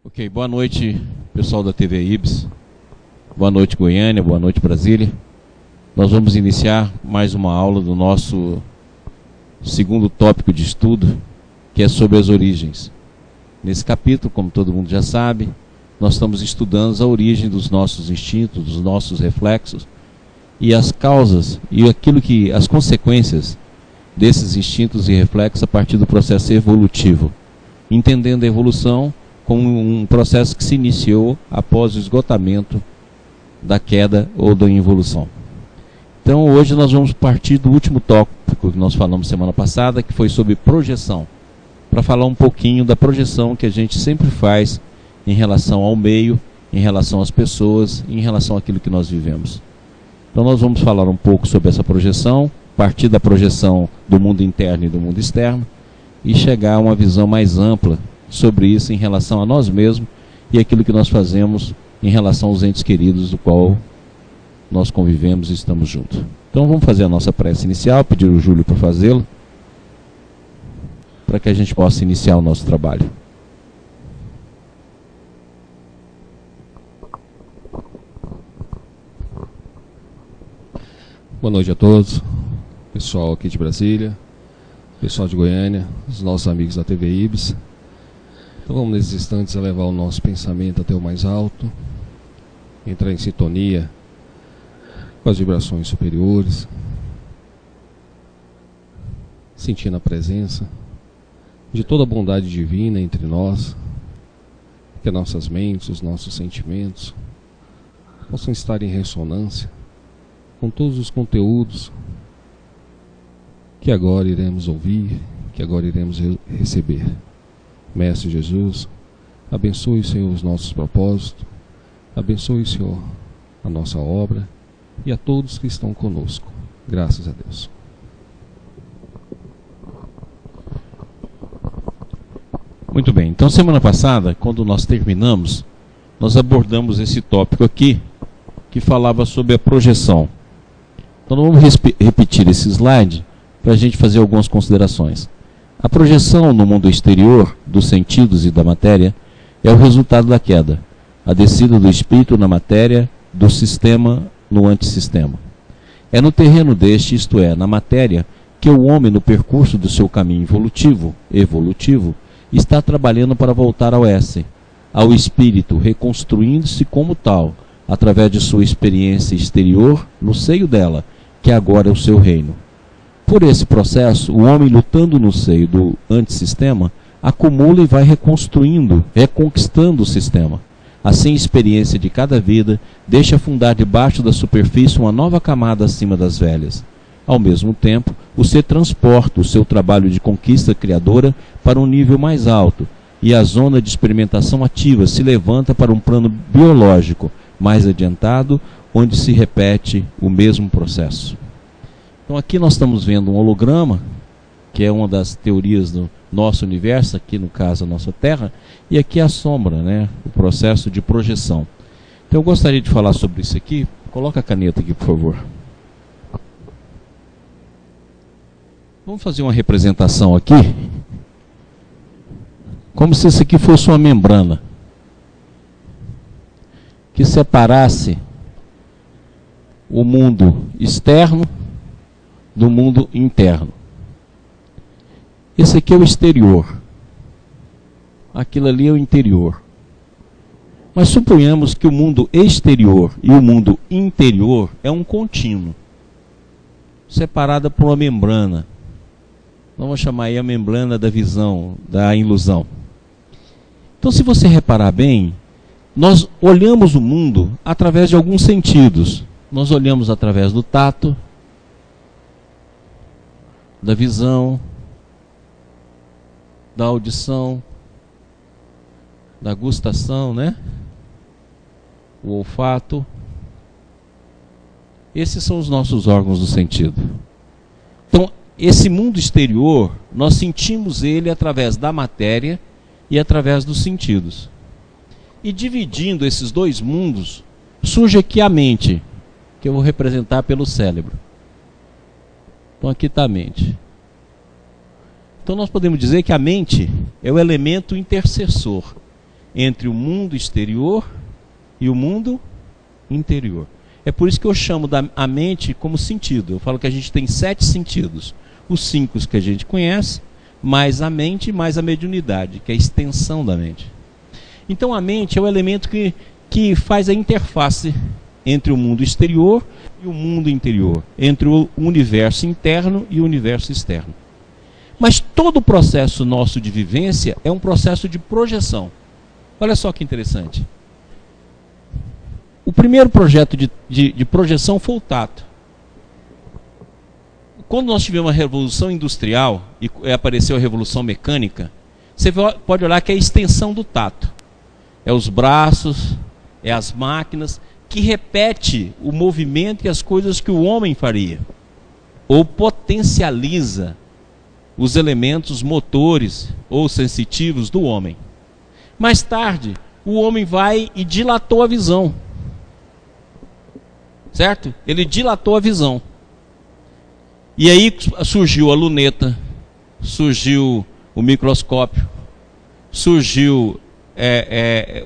Ok, boa noite, pessoal da TV IBS. Boa noite, Goiânia. Boa noite, Brasília. Nós vamos iniciar mais uma aula do nosso segundo tópico de estudo, que é sobre as origens. Nesse capítulo, como todo mundo já sabe, nós estamos estudando a origem dos nossos instintos, dos nossos reflexos e as causas e as consequências desses instintos e reflexos a partir do processo evolutivo, entendendo a evolução como um processo que se iniciou após o esgotamento da queda ou da involução. Então hoje nós vamos partir do último tópico que nós falamos semana passada, que foi sobre projeção, para falar um pouquinho da projeção que a gente sempre faz em relação ao meio, em relação às pessoas, em relação àquilo que nós vivemos. Então nós vamos falar um pouco sobre essa projeção, partir da projeção do mundo interno e do mundo externo, e chegar a uma visão mais ampla sobre isso em relação a nós mesmos e aquilo que nós fazemos em relação aos entes queridos do qual nós convivemos e estamos juntos. Então vamos fazer a nossa prece inicial, pedir o Júlio para fazê-lo, para que a gente possa iniciar o nosso trabalho. Boa noite a todos, pessoal aqui de Brasília, pessoal de Goiânia, os nossos amigos da TV IBS. Então vamos nesses instantes elevar o nosso pensamento até o mais alto, entrar em sintonia com as vibrações superiores, sentindo a presença de toda a bondade divina entre nós, que as nossas mentes, os nossos sentimentos possam estar em ressonância com todos os conteúdos que agora iremos ouvir, que agora iremos receber. Mestre Jesus, abençoe, Senhor, os nossos propósitos, abençoe, Senhor, a nossa obra e a todos que estão conosco. Graças a Deus. Muito bem, então semana passada, quando nós terminamos, nós abordamos esse tópico aqui, que falava sobre a projeção. Então vamos repetir esse slide para a gente fazer algumas considerações. A projeção no mundo exterior, dos sentidos e da matéria, é o resultado da queda, a descida do espírito na matéria, do sistema no antissistema. É no terreno deste, isto é, na matéria, que o homem, no percurso do seu caminho evolutivo, está trabalhando para voltar ao esse, ao espírito, reconstruindo-se como tal, através de sua experiência exterior, no seio dela, que agora é o seu reino. Por esse processo, o homem, lutando no seio do antissistema, acumula e vai reconquistando o sistema. Assim, a experiência de cada vida deixa afundar debaixo da superfície uma nova camada acima das velhas. Ao mesmo tempo, o ser transporta o seu trabalho de conquista criadora para um nível mais alto, e a zona de experimentação ativa se levanta para um plano biológico mais adiantado, onde se repete o mesmo processo. Então aqui nós estamos vendo um holograma, que é uma das teorias do nosso universo, aqui no caso a nossa Terra, e aqui a sombra, né, o processo de projeção. Então eu gostaria de falar sobre isso aqui. Coloca a caneta aqui, por favor. Vamos fazer uma representação aqui, como se isso aqui fosse uma membrana, que separasse o mundo externo do mundo interno. Esse aqui é o exterior. Aquilo ali é o interior. Mas suponhamos que o mundo exterior e o mundo interior é um contínuo, separado por uma membrana. Vamos chamar aí a membrana da visão, da ilusão. Então, se você reparar bem, nós olhamos o mundo através de alguns sentidos. Nós olhamos através do tato, da visão, da audição, da gustação, né? O olfato. Esses são os nossos órgãos do sentido. Então, esse mundo exterior, nós sentimos ele através da matéria e através dos sentidos. E dividindo esses dois mundos, surge aqui a mente, que eu vou representar pelo cérebro. Então aqui está a mente. Então nós podemos dizer que a mente é o elemento intercessor entre o mundo exterior e o mundo interior. É por isso que eu chamo a mente como sentido. Eu falo que a gente tem 7 sentidos. Os 5 que a gente conhece, mais a mente, mais a mediunidade, que é a extensão da mente. Então a mente é o elemento que faz a interface entre o mundo exterior e o mundo interior, entre o universo interno e o universo externo. Mas todo o processo nosso de vivência é um processo de projeção. Olha só que interessante. O primeiro projeto de projeção foi o tato. Quando nós tivemos a Revolução Industrial e apareceu a Revolução Mecânica, você pode olhar que é a extensão do tato. É os braços, é as máquinas, que repete o movimento e as coisas que o homem faria. Ou potencializa os elementos motores ou sensitivos do homem. Mais tarde, o homem vai e dilatou a visão. Certo? Ele dilatou a visão. E aí surgiu a luneta, surgiu o microscópio, surgiu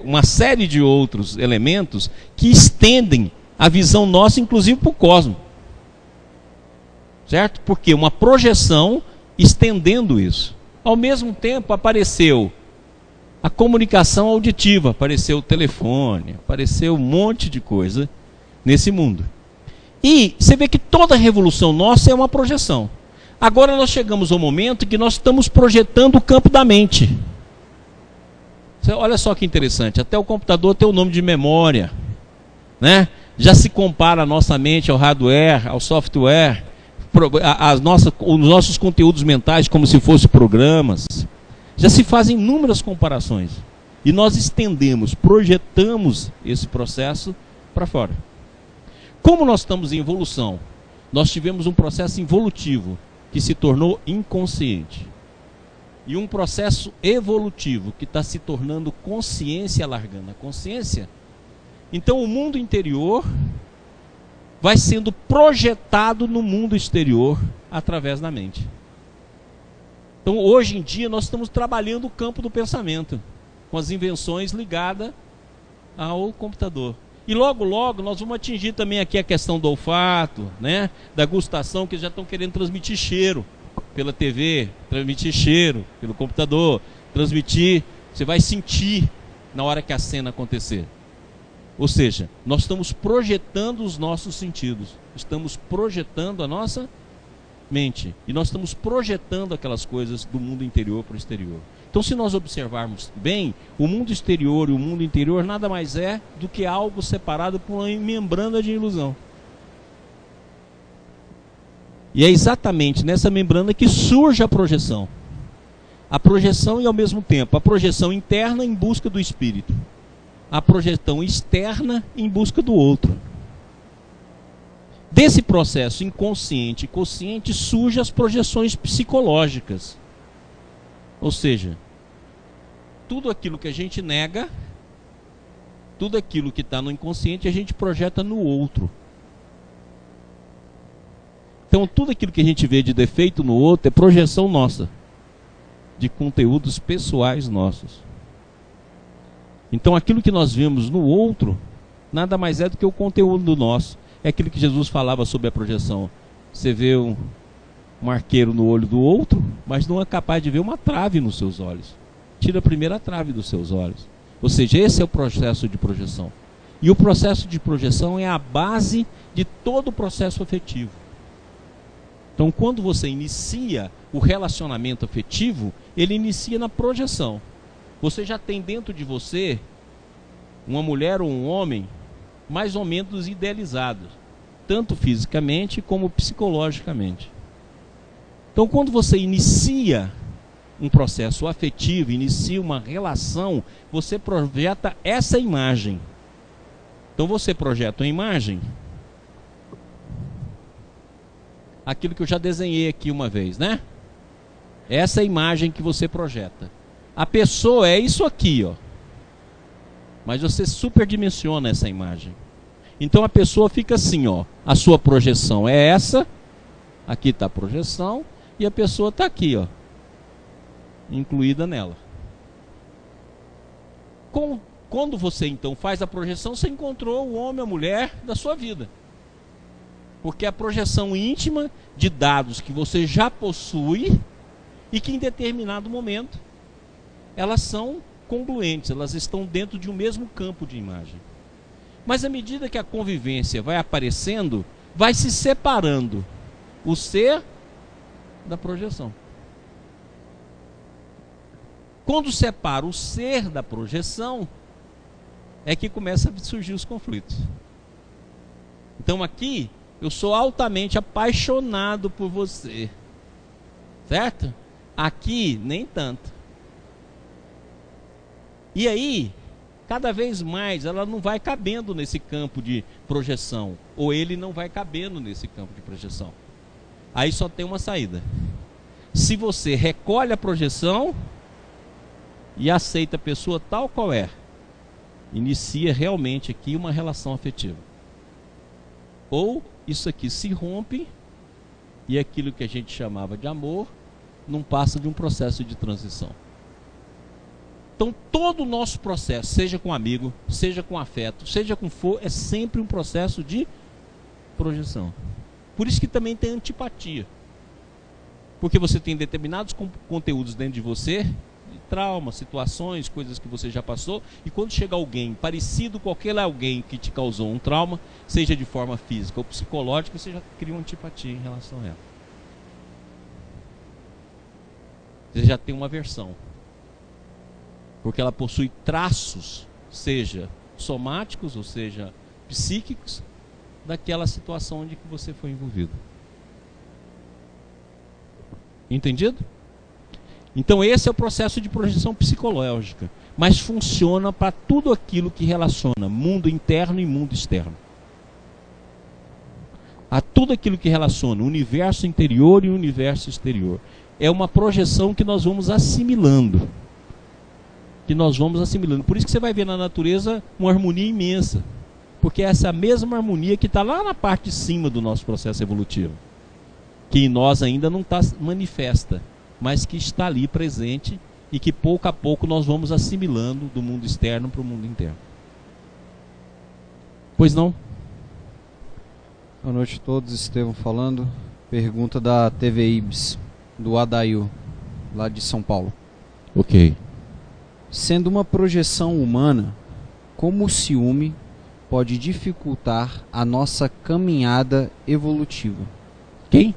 uma série de outros elementos que estendem a visão nossa, inclusive para o cosmos. Certo? Porque uma projeção estendendo isso. Ao mesmo tempo apareceu a comunicação auditiva, apareceu o telefone, apareceu um monte de coisa nesse mundo. E você vê que toda revolução nossa é uma projeção. Agora nós chegamos ao momento que nós estamos projetando o campo da mente. Olha só que interessante, até o computador tem o nome de memória, né? Já se compara a nossa mente ao hardware, ao software, os nossos conteúdos mentais como se fossem programas. Já se fazem inúmeras comparações. E nós estendemos, projetamos esse processo para fora. Como nós estamos em evolução, nós tivemos um processo involutivo que se tornou inconsciente. E um processo evolutivo que está se tornando consciência, alargando a consciência. Então o mundo interior vai sendo projetado no mundo exterior através da mente. Então hoje em dia nós estamos trabalhando o campo do pensamento, com as invenções ligadas ao computador. E logo, logo nós vamos atingir também aqui a questão do olfato, né? Da gustação, que já estão querendo transmitir cheiro pela TV, transmitir cheiro pelo computador, transmitir, você vai sentir na hora que a cena acontecer. Ou seja, nós estamos projetando os nossos sentidos, estamos projetando a nossa mente, e nós estamos projetando aquelas coisas do mundo interior para o exterior. Então, se nós observarmos bem, o mundo exterior e o mundo interior nada mais é do que algo separado por uma membrana de ilusão. E é exatamente nessa membrana que surge a projeção. A projeção e, ao mesmo tempo, a projeção interna em busca do espírito. A projeção externa em busca do outro. Desse processo inconsciente e consciente surgem as projeções psicológicas. Ou seja, tudo aquilo que a gente nega, tudo aquilo que está no inconsciente, a gente projeta no outro. Então, tudo aquilo que a gente vê de defeito no outro é projeção nossa, de conteúdos pessoais nossos. Então, aquilo que nós vemos no outro, nada mais é do que o conteúdo nosso. É aquilo que Jesus falava sobre a projeção. Você vê um arqueiro no olho do outro, mas não é capaz de ver uma trave nos seus olhos. Tira a primeira trave dos seus olhos. Ou seja, esse é o processo de projeção. E o processo de projeção é a base de todo o processo afetivo. Então, quando você inicia o relacionamento afetivo, ele inicia na projeção. Você já tem dentro de você uma mulher ou um homem mais ou menos idealizados, tanto fisicamente como psicologicamente. Então, quando você inicia um processo afetivo, inicia uma relação, você projeta essa imagem. Então, você projeta uma imagem, aquilo que eu já desenhei aqui uma vez, né? Essa é a imagem que você projeta. A pessoa é isso aqui, ó. Mas você superdimensiona essa imagem. Então a pessoa fica assim, ó. A sua projeção é essa. Aqui está a projeção. E a pessoa está aqui, ó. Incluída nela. Quando você então faz a projeção, você encontrou o homem ou a mulher da sua vida. Porque a projeção íntima de dados que você já possui e que em determinado momento elas são congruentes, elas estão dentro de um mesmo campo de imagem. Mas à medida que a convivência vai aparecendo, vai se separando o ser da projeção. Quando separa o ser da projeção, é que começa a surgir os conflitos. Então aqui, eu sou altamente apaixonado por você. Certo? Aqui, nem tanto. E aí, cada vez mais, ela não vai cabendo nesse campo de projeção. Ou ele não vai cabendo nesse campo de projeção. Aí só tem uma saída. Se você recolhe a projeção e aceita a pessoa tal qual é, inicia realmente aqui uma relação afetiva. Ou isso aqui se rompe e aquilo que a gente chamava de amor não passa de um processo de transição. Então todo o nosso processo, seja com amigo, seja com afeto, seja com for, é sempre um processo de projeção. Por isso que também tem antipatia. Porque você tem determinados conteúdos dentro de você, traumas, situações, coisas que você já passou, e quando chega alguém parecido com aquele alguém que te causou um trauma, seja de forma física ou psicológica, você já cria uma antipatia em relação a ela. Você já tem uma aversão. Porque ela possui traços, seja somáticos ou seja psíquicos, daquela situação onde que você foi envolvido. Entendido? Então esse é o processo de projeção psicológica, mas funciona para tudo aquilo que relaciona mundo interno e mundo externo. A tudo aquilo que relaciona o universo interior e o universo exterior. É uma projeção que nós vamos assimilando. Por isso que você vai ver na natureza uma harmonia imensa. Porque é essa mesma harmonia que está lá na parte de cima do nosso processo evolutivo. Que em nós ainda não está manifesta, mas que está ali presente e que pouco a pouco nós vamos assimilando do mundo externo para o mundo interno. Pois não? Boa noite a todos, Estevão falando. Pergunta da TV Ibis, do Adail, lá de São Paulo. Ok. Sendo uma projeção humana, como o ciúme pode dificultar a nossa caminhada evolutiva? Quem?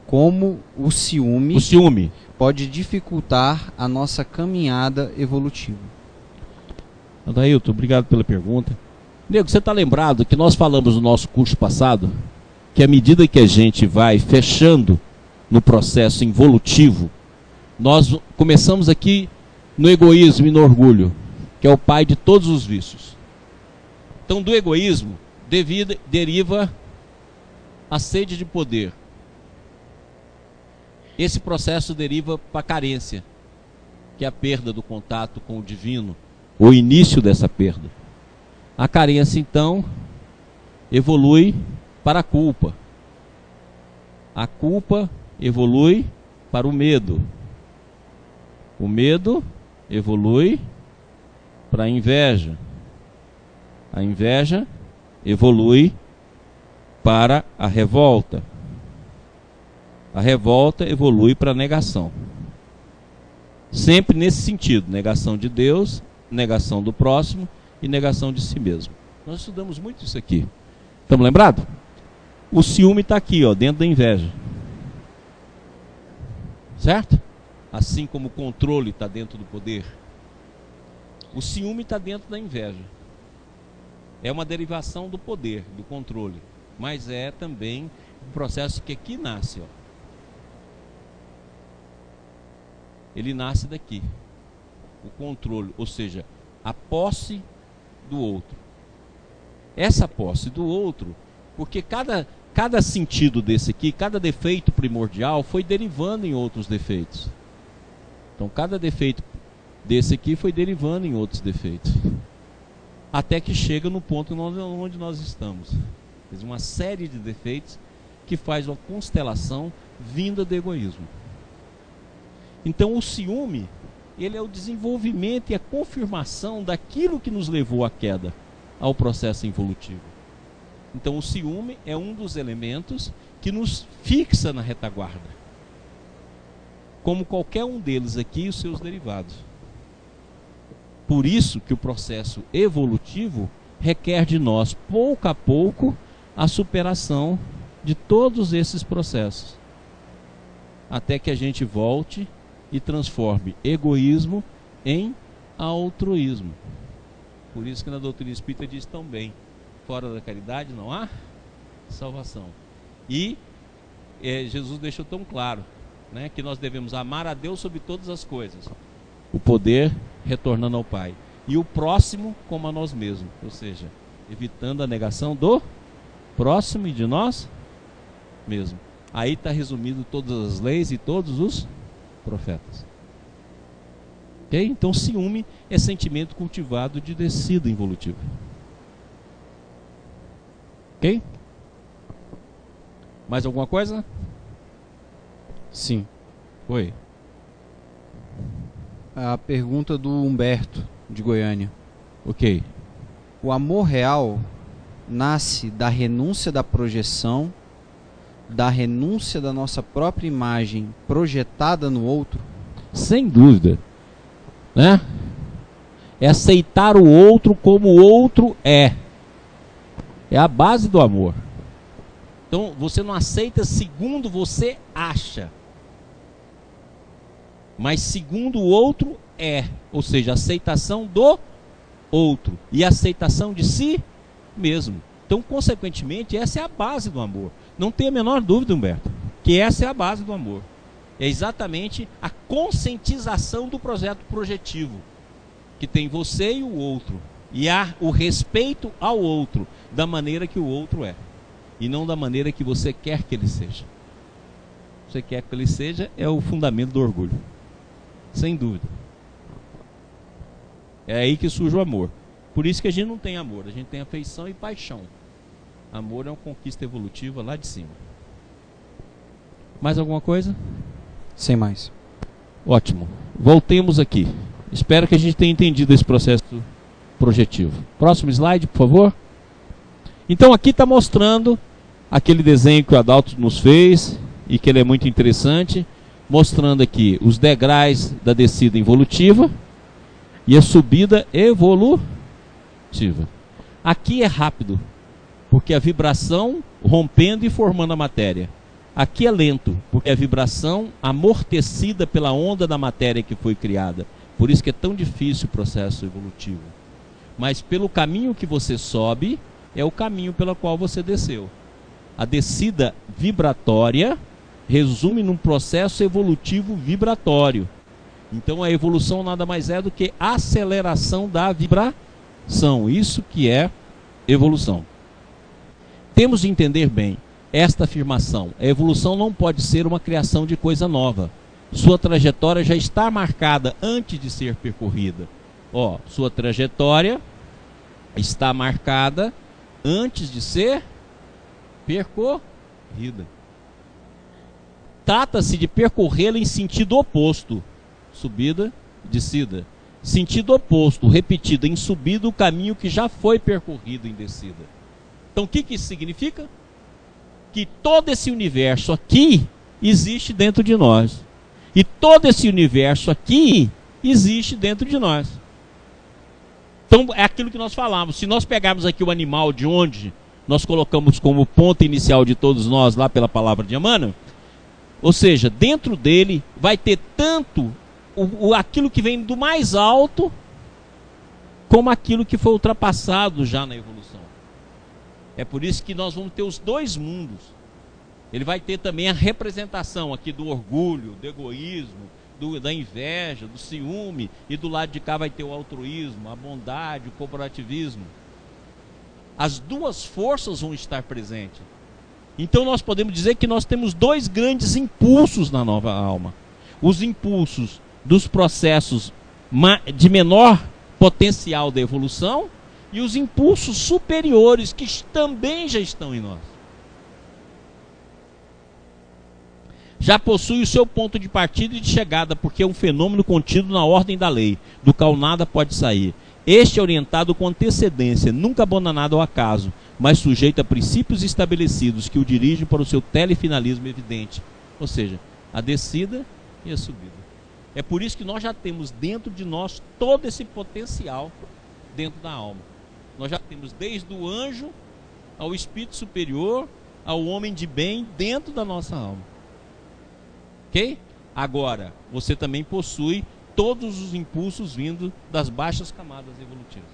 Como o ciúme pode dificultar a nossa caminhada evolutiva? Adailton, obrigado pela pergunta. Nego, você está lembrado que nós falamos no nosso curso passado que à medida que a gente vai fechando no processo involutivo, nós começamos aqui no egoísmo e no orgulho, que é o pai de todos os vícios. Então do egoísmo deriva a sede de poder. Esse processo deriva para a carência, que é a perda do contato com o divino, o início dessa perda. A carência, então, evolui para a culpa. A culpa evolui para o medo. O medo evolui para a inveja. A inveja evolui para a revolta. A revolta evolui para a negação. Sempre nesse sentido, negação de Deus, negação do próximo e negação de si mesmo. Nós estudamos muito isso aqui. Estamos lembrados? O ciúme está aqui, ó, dentro da inveja. Certo? Assim como o controle está dentro do poder. O ciúme está dentro da inveja. É uma derivação do poder, do controle. Mas é também um processo que aqui nasce, ó. Ele nasce daqui. O controle, ou seja, a posse do outro. Essa posse do outro, porque cada sentido desse aqui, cada defeito primordial foi derivando em outros defeitos. Então cada defeito desse aqui foi derivando em outros defeitos. Até que chega no ponto onde nós estamos. Uma série de defeitos que faz uma constelação vinda do egoísmo. Então o ciúme ele é o desenvolvimento e a confirmação daquilo que nos levou à queda, ao processo evolutivo. Então o ciúme é um dos elementos que nos fixa na retaguarda, como qualquer um deles aqui e os seus derivados. Por isso que o processo evolutivo requer de nós, pouco a pouco, a superação de todos esses processos, até que a gente volte e transforme egoísmo em altruísmo. Por isso que na doutrina espírita diz tão bem: fora da caridade não há salvação. E Jesus deixou tão claro, né, que nós devemos amar a Deus sobre todas as coisas, o poder retornando ao Pai, e o próximo como a nós mesmos, ou seja, evitando a negação do próximo e de nós mesmos. Aí está resumido todas as leis e todos os profetas. Ok? Então ciúme é sentimento cultivado de descida evolutiva. Ok? Mais alguma coisa? Sim. Oi. A pergunta do Humberto, de Goiânia. Ok. O amor real nasce da renúncia da projeção, da renúncia da nossa própria imagem projetada no outro? Sem dúvida, né? É aceitar o outro como o outro é. É a base do amor. Então você não aceita segundo você acha, mas segundo o outro é, ou seja, aceitação do outro e aceitação de si mesmo. Então, consequentemente, essa é a base do amor. Não tem a menor dúvida, Humberto, que essa é a base do amor. É exatamente a conscientização do projeto projetivo, que tem você e o outro, e há o respeito ao outro, da maneira que o outro é, e não da maneira que você quer que ele seja. Você quer que ele seja é o fundamento do orgulho, sem dúvida. É aí que surge o amor. Por isso que a gente não tem amor, a gente tem afeição e paixão. Amor é uma conquista evolutiva lá de cima. Mais alguma coisa? Sem mais. Ótimo. Voltemos aqui. Espero que a gente tenha entendido esse processo projetivo. Próximo slide, por favor. Então aqui está mostrando aquele desenho que o Adalto nos fez e que ele é muito interessante, mostrando aqui os degraus da descida involutiva e a subida evolutiva. Aqui é rápido, porque a vibração rompendo e formando a matéria. Aqui é lento, porque a vibração amortecida pela onda da matéria que foi criada. Por isso que é tão difícil o processo evolutivo. Mas pelo caminho que você sobe, é o caminho pelo qual você desceu. A descida vibratória resume num processo evolutivo vibratório. Então a evolução nada mais é do que aceleração da vibração. Isso que é evolução. Temos de entender bem esta afirmação. A evolução não pode ser uma criação de coisa nova. Sua trajetória já está marcada antes de ser percorrida. Sua trajetória está marcada antes de ser percorrida. Trata-se de percorrê-la em sentido oposto. Subida, descida. Sentido oposto, repetido em subida, o caminho que já foi percorrido em descida. Então o que isso significa? Que todo esse universo aqui existe dentro de nós. E todo esse universo aqui existe dentro de nós. Então é aquilo que nós falamos. Se nós pegarmos aqui o animal de onde nós colocamos como ponto inicial de todos nós lá pela palavra de Emmanuel, ou seja, dentro dele vai ter tanto aquilo que vem do mais alto como aquilo que foi ultrapassado já na evolução. É por isso que nós vamos ter os dois mundos. Ele vai ter também a representação aqui do orgulho, do egoísmo, da inveja, do ciúme, e do lado de cá vai ter o altruísmo, a bondade, o cooperativismo. As duas forças vão estar presentes. Então nós podemos dizer que nós temos dois grandes impulsos na nova alma. Os impulsos dos processos de menor potencial da evolução e os impulsos superiores que também já estão em nós. já possui o seu ponto de partida e de chegada, porque é um fenômeno contido na ordem da lei, do qual nada pode sair. Este é orientado com antecedência, nunca abandonado ao acaso, mas sujeito a princípios estabelecidos que o dirigem para o seu telefinalismo evidente. Ou seja, a descida e a subida. É por isso que nós já temos dentro de nós todo esse potencial dentro da alma. Nós já temos desde o anjo ao espírito superior, ao homem de bem dentro da nossa alma. Ok? Agora, você também possui todos os impulsos vindo das baixas camadas evolutivas.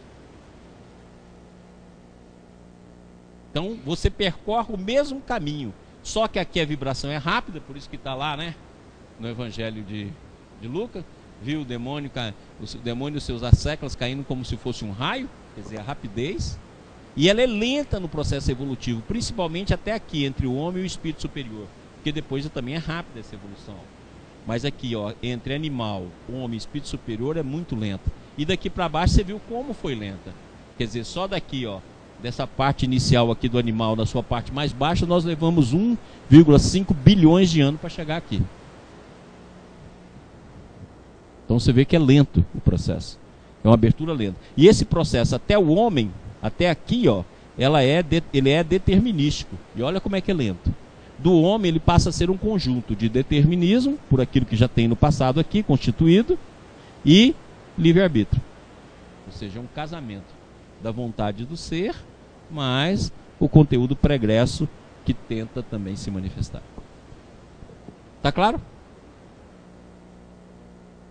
Então, você percorre o mesmo caminho, só que aqui a vibração é rápida, por isso que está lá, né? No Evangelho de Lucas, viu o demônio e os seus asseclas caindo como se fosse um raio, quer dizer, a rapidez. E ela é lenta no processo evolutivo, principalmente até aqui, entre o homem e o espírito superior, porque depois também é rápida essa evolução. Mas aqui, ó, entre animal, homem e espírito superior é muito lenta. E daqui para baixo você viu como foi lenta. Quer dizer, só daqui, ó, dessa parte inicial aqui do animal, na sua parte mais baixa, nós levamos 1,5 bilhões de anos para chegar aqui. Então você vê que é lento o processo. É uma abertura lenta. E esse processo até o homem, até aqui, ó, ele é determinístico. E olha como é que é lento. Do homem ele passa a ser um conjunto de determinismo, por aquilo que já tem no passado aqui, constituído, e livre-arbítrio. Ou seja, um casamento da vontade do ser, mas o conteúdo pregresso que tenta também se manifestar. Tá claro?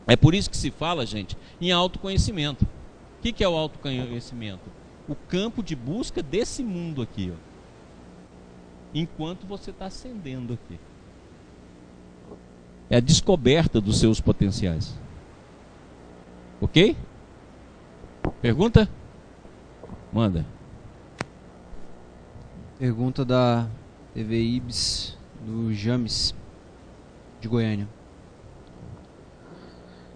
É por isso que se fala, gente, em autoconhecimento. O que é o autoconhecimento? O campo de busca desse mundo aqui, ó. Enquanto você está ascendendo aqui. É a descoberta dos seus potenciais. Ok? Pergunta? Manda. Pergunta da TV Ibis, do James, de Goiânia.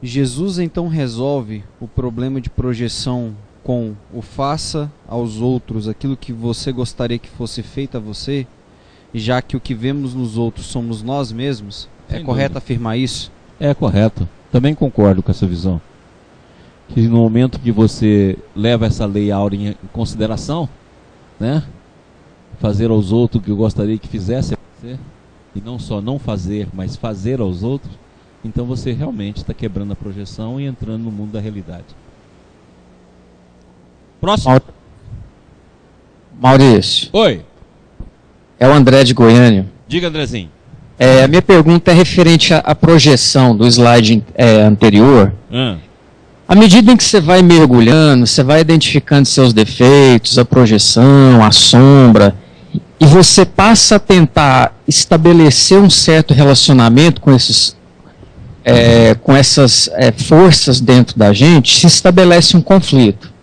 Jesus então resolve o problema de projeção com o faça aos outros aquilo que você gostaria que fosse feito a você, já que o que vemos nos outros somos nós mesmos? É correto afirmar isso? É correto. Também concordo com essa visão. Que no momento que você leva essa lei áurea em consideração, né? Fazer aos outros o que eu gostaria que fizesse a você, e não só não fazer, mas fazer aos outros, então você realmente está quebrando a projeção e entrando no mundo da realidade. Próximo. Maurício. Oi. É o André de Goiânia. Diga, Andrezinho. A minha pergunta é referente à projeção do slide anterior. À medida em que você vai mergulhando, você vai identificando seus defeitos, a projeção, a sombra, e você passa a tentar estabelecer um certo relacionamento com essas forças dentro da gente, se estabelece um conflito.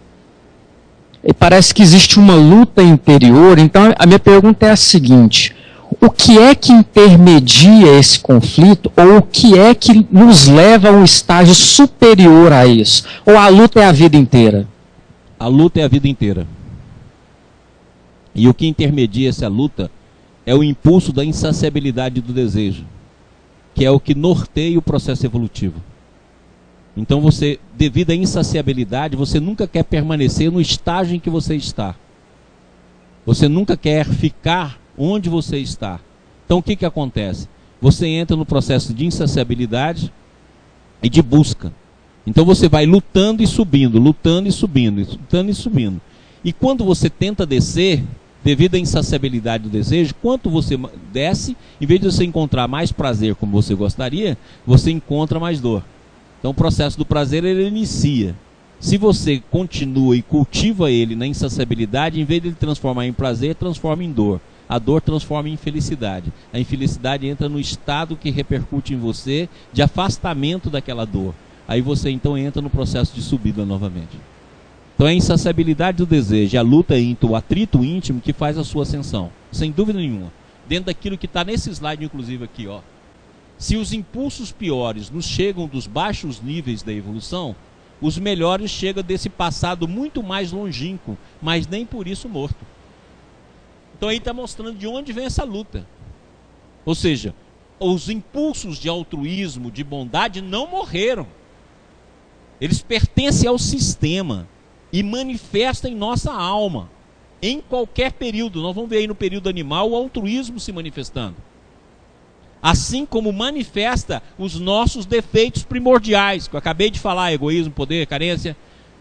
E parece que existe uma luta interior. Então a minha pergunta é a seguinte: o que é que intermedia esse conflito, ou o que é que nos leva a um estágio superior a isso? Ou a luta é a vida inteira? A luta é a vida inteira. E o que intermedia essa luta é o impulso da insaciabilidade do desejo, que é o que norteia o processo evolutivo. Então você, devido à insaciabilidade, você nunca quer permanecer no estágio em que você está. Você nunca quer ficar onde você está. Então o que acontece? Você entra no processo de insaciabilidade e de busca. Então você vai lutando e subindo, lutando e subindo, lutando e subindo. E quando você tenta descer, devido à insaciabilidade do desejo, quanto você desce, em vez de você encontrar mais prazer como você gostaria, você encontra mais dor. Então o processo do prazer ele inicia. Se você continua e cultiva ele na insaciabilidade, em vez de ele transformar em prazer, transforma em dor. A dor transforma em infelicidade. A infelicidade entra no estado que repercute em você de afastamento daquela dor. Aí você então entra no processo de subida novamente. Então é a insaciabilidade do desejo, a luta íntimo, o atrito íntimo que faz a sua ascensão. Sem dúvida nenhuma. Dentro daquilo que está nesse slide, inclusive aqui, ó. Se os impulsos piores nos chegam dos baixos níveis da evolução, os melhores chegam desse passado muito mais longínquo, mas nem por isso morto. Então aí está mostrando de onde vem essa luta. Ou seja, os impulsos de altruísmo, de bondade, não morreram. Eles pertencem ao sistema e manifestam em nossa alma. Em qualquer período, nós vamos ver aí no período animal o altruísmo se manifestando. Assim como manifesta os nossos defeitos primordiais, que eu acabei de falar: egoísmo, poder, carência,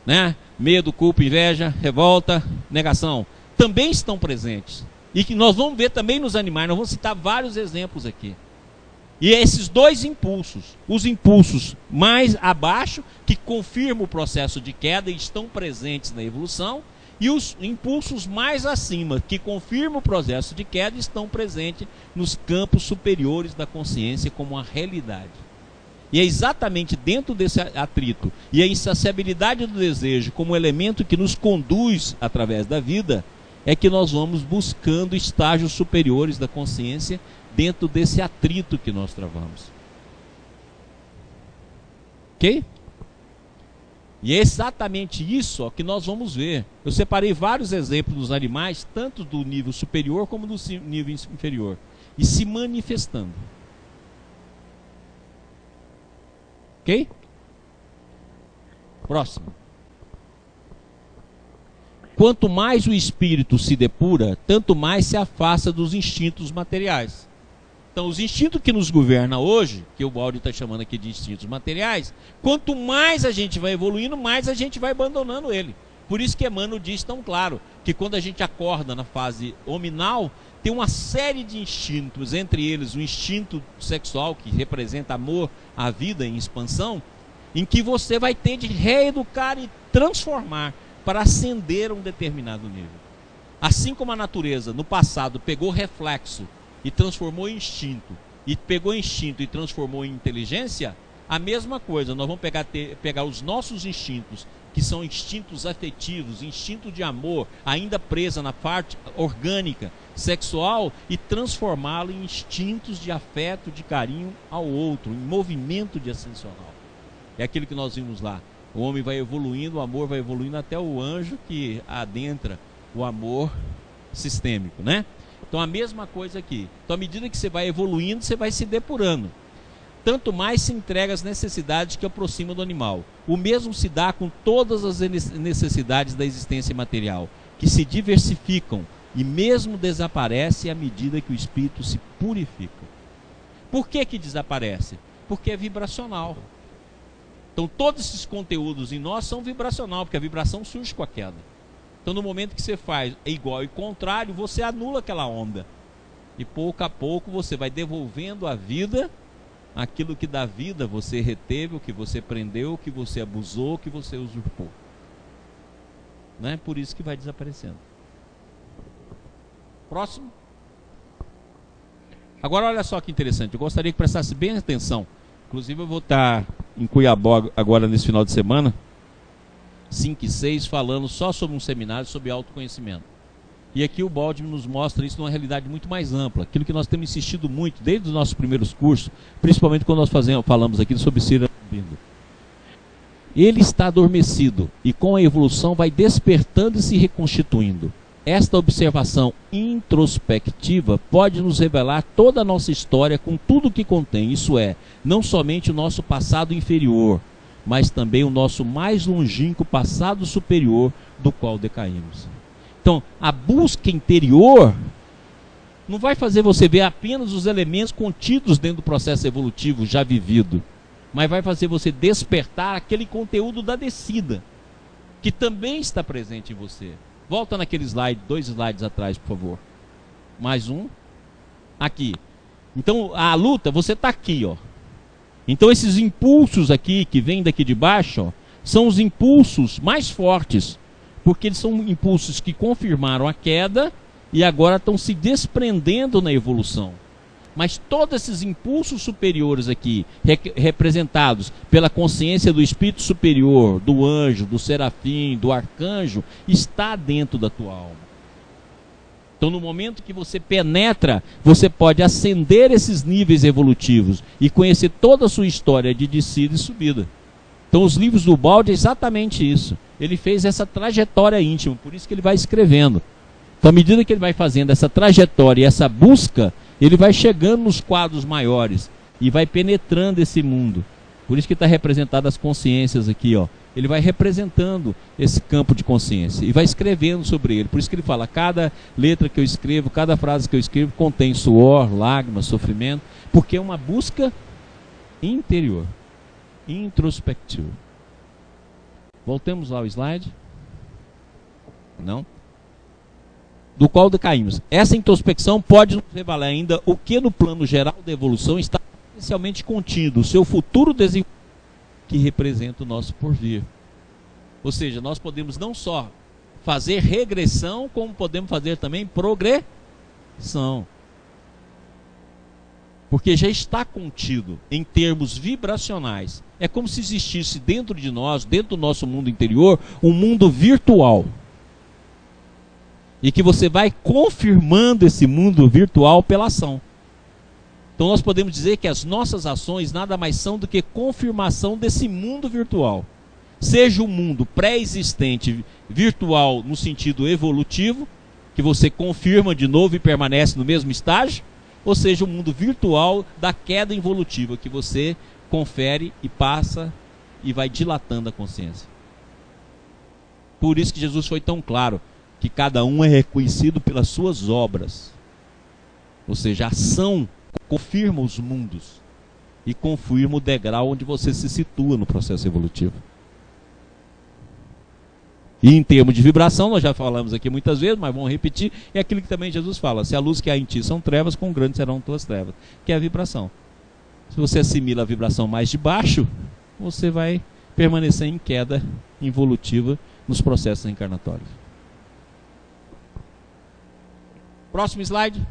né? Medo, culpa, inveja, revolta, negação, também estão presentes. E que nós vamos ver também nos animais, nós vamos citar vários exemplos aqui. E esses dois impulsos, os impulsos mais abaixo, que confirmam o processo de queda e estão presentes na evolução, e os impulsos mais acima, que confirmam o processo de queda, estão presentes nos campos superiores da consciência como uma realidade. E é exatamente dentro desse atrito e a insaciabilidade do desejo como elemento que nos conduz através da vida, é que nós vamos buscando estágios superiores da consciência dentro desse atrito que nós travamos. Ok? E é exatamente isso, ó, que nós vamos ver. Eu separei vários exemplos dos animais, tanto do nível superior como do nível inferior, e se manifestando. Ok? Próximo. Quanto mais o espírito se depura, tanto mais se afasta dos instintos materiais. Então, os instintos que nos governam hoje, que o Baldi está chamando aqui de instintos materiais, quanto mais a gente vai evoluindo, mais a gente vai abandonando ele. Por isso que Emmanuel diz tão claro que quando a gente acorda na fase hominal, tem uma série de instintos, entre eles o instinto sexual, que representa amor à vida em expansão, em que você vai ter de reeducar e transformar para ascender a um determinado nível. Assim como a natureza no passado pegou reflexo e transformou em instinto, e pegou instinto e transformou em inteligência, a mesma coisa, nós vamos pegar os nossos instintos, que são instintos afetivos, instinto de amor, ainda presa na parte orgânica, sexual, e transformá-lo em instintos de afeto, de carinho ao outro, em movimento de ascensional. É aquilo que nós vimos lá. O homem vai evoluindo, o amor vai evoluindo até o anjo que adentra o amor sistêmico, né? Então a mesma coisa aqui. Então à medida que você vai evoluindo, você vai se depurando. Tanto mais se entrega às necessidades que aproximam do animal. O mesmo se dá com todas as necessidades da existência material, que se diversificam e mesmo desaparecem à medida que o espírito se purifica. Por que que desaparece? Porque é vibracional. Então todos esses conteúdos em nós são vibracional, porque a vibração surge com a queda. Então no momento que você faz igual e contrário, você anula aquela onda. E pouco a pouco você vai devolvendo à vida aquilo que da vida você reteve, o que você prendeu, o que você abusou, o que você usurpou. Não é por isso que vai desaparecendo. Próximo. Agora olha só que interessante, eu gostaria que prestasse bem atenção. Inclusive eu vou estar em Cuiabá agora nesse final de semana, 5 e 6, falando só sobre um seminário sobre autoconhecimento. E aqui o Baldi nos mostra isso numa realidade muito mais ampla, aquilo que nós temos insistido muito desde os nossos primeiros cursos, principalmente quando nós falamos aqui sobre Cira Bindo. Ele está adormecido e com a evolução vai despertando e se reconstituindo. Esta observação introspectiva pode nos revelar toda a nossa história com tudo o que contém, isso é, não somente o nosso passado inferior, mas também o nosso mais longínquo passado superior, do qual decaímos. Então, a busca interior não vai fazer você ver apenas os elementos contidos dentro do processo evolutivo já vivido, mas vai fazer você despertar aquele conteúdo da descida, que também está presente em você. Volta naquele slide, 2 slides atrás, por favor. Mais um. Aqui. Então, a luta, você está aqui, ó. Então esses impulsos aqui, que vêm daqui de baixo, ó, são os impulsos mais fortes, porque eles são impulsos que confirmaram a queda e agora estão se desprendendo na evolução. Mas todos esses impulsos superiores aqui, representados pela consciência do espírito superior, do anjo, do serafim, do arcanjo, está dentro da tua alma. Então no momento que você penetra, você pode ascender esses níveis evolutivos e conhecer toda a sua história de descida e subida. Então os livros do Baldi é exatamente isso. Ele fez essa trajetória íntima, por isso que ele vai escrevendo. Então à medida que ele vai fazendo essa trajetória e essa busca, ele vai chegando nos quadros maiores e vai penetrando esse mundo. Por isso que está representado as consciências aqui, ó. Ele vai representando esse campo de consciência e vai escrevendo sobre ele. Por isso que ele fala, cada letra que eu escrevo, cada frase que eu escrevo contém suor, lágrimas, sofrimento, porque é uma busca interior, introspectiva. Voltemos lá ao slide. Não? Do qual decaímos. Essa introspecção pode nos revelar ainda o que no plano geral da evolução está essencialmente contido, o seu futuro desenvolvimento, que representa o nosso porvir. Ou seja, nós podemos não só fazer regressão, como podemos fazer também progressão. Porque já está contido em termos vibracionais. É como se existisse dentro de nós, dentro do nosso mundo interior, um mundo virtual. E que você vai confirmando esse mundo virtual pela ação. Então nós podemos dizer que as nossas ações nada mais são do que confirmação desse mundo virtual. Seja o mundo pré-existente virtual no sentido evolutivo, que você confirma de novo e permanece no mesmo estágio, ou seja o mundo virtual da queda involutiva, que você confere e passa e vai dilatando a consciência. Por isso que Jesus foi tão claro, que cada um é reconhecido pelas suas obras. Ou seja, a ação confirma os mundos e confirma o degrau onde você se situa no processo evolutivo. E em termos de vibração, nós já falamos aqui muitas vezes, mas vamos repetir, é aquilo que também Jesus fala, se a luz que há em ti são trevas, quão grandes serão tuas trevas, que é a vibração. Se você assimila a vibração mais de baixo, você vai permanecer em queda involutiva nos processos encarnatórios. Próximo slide.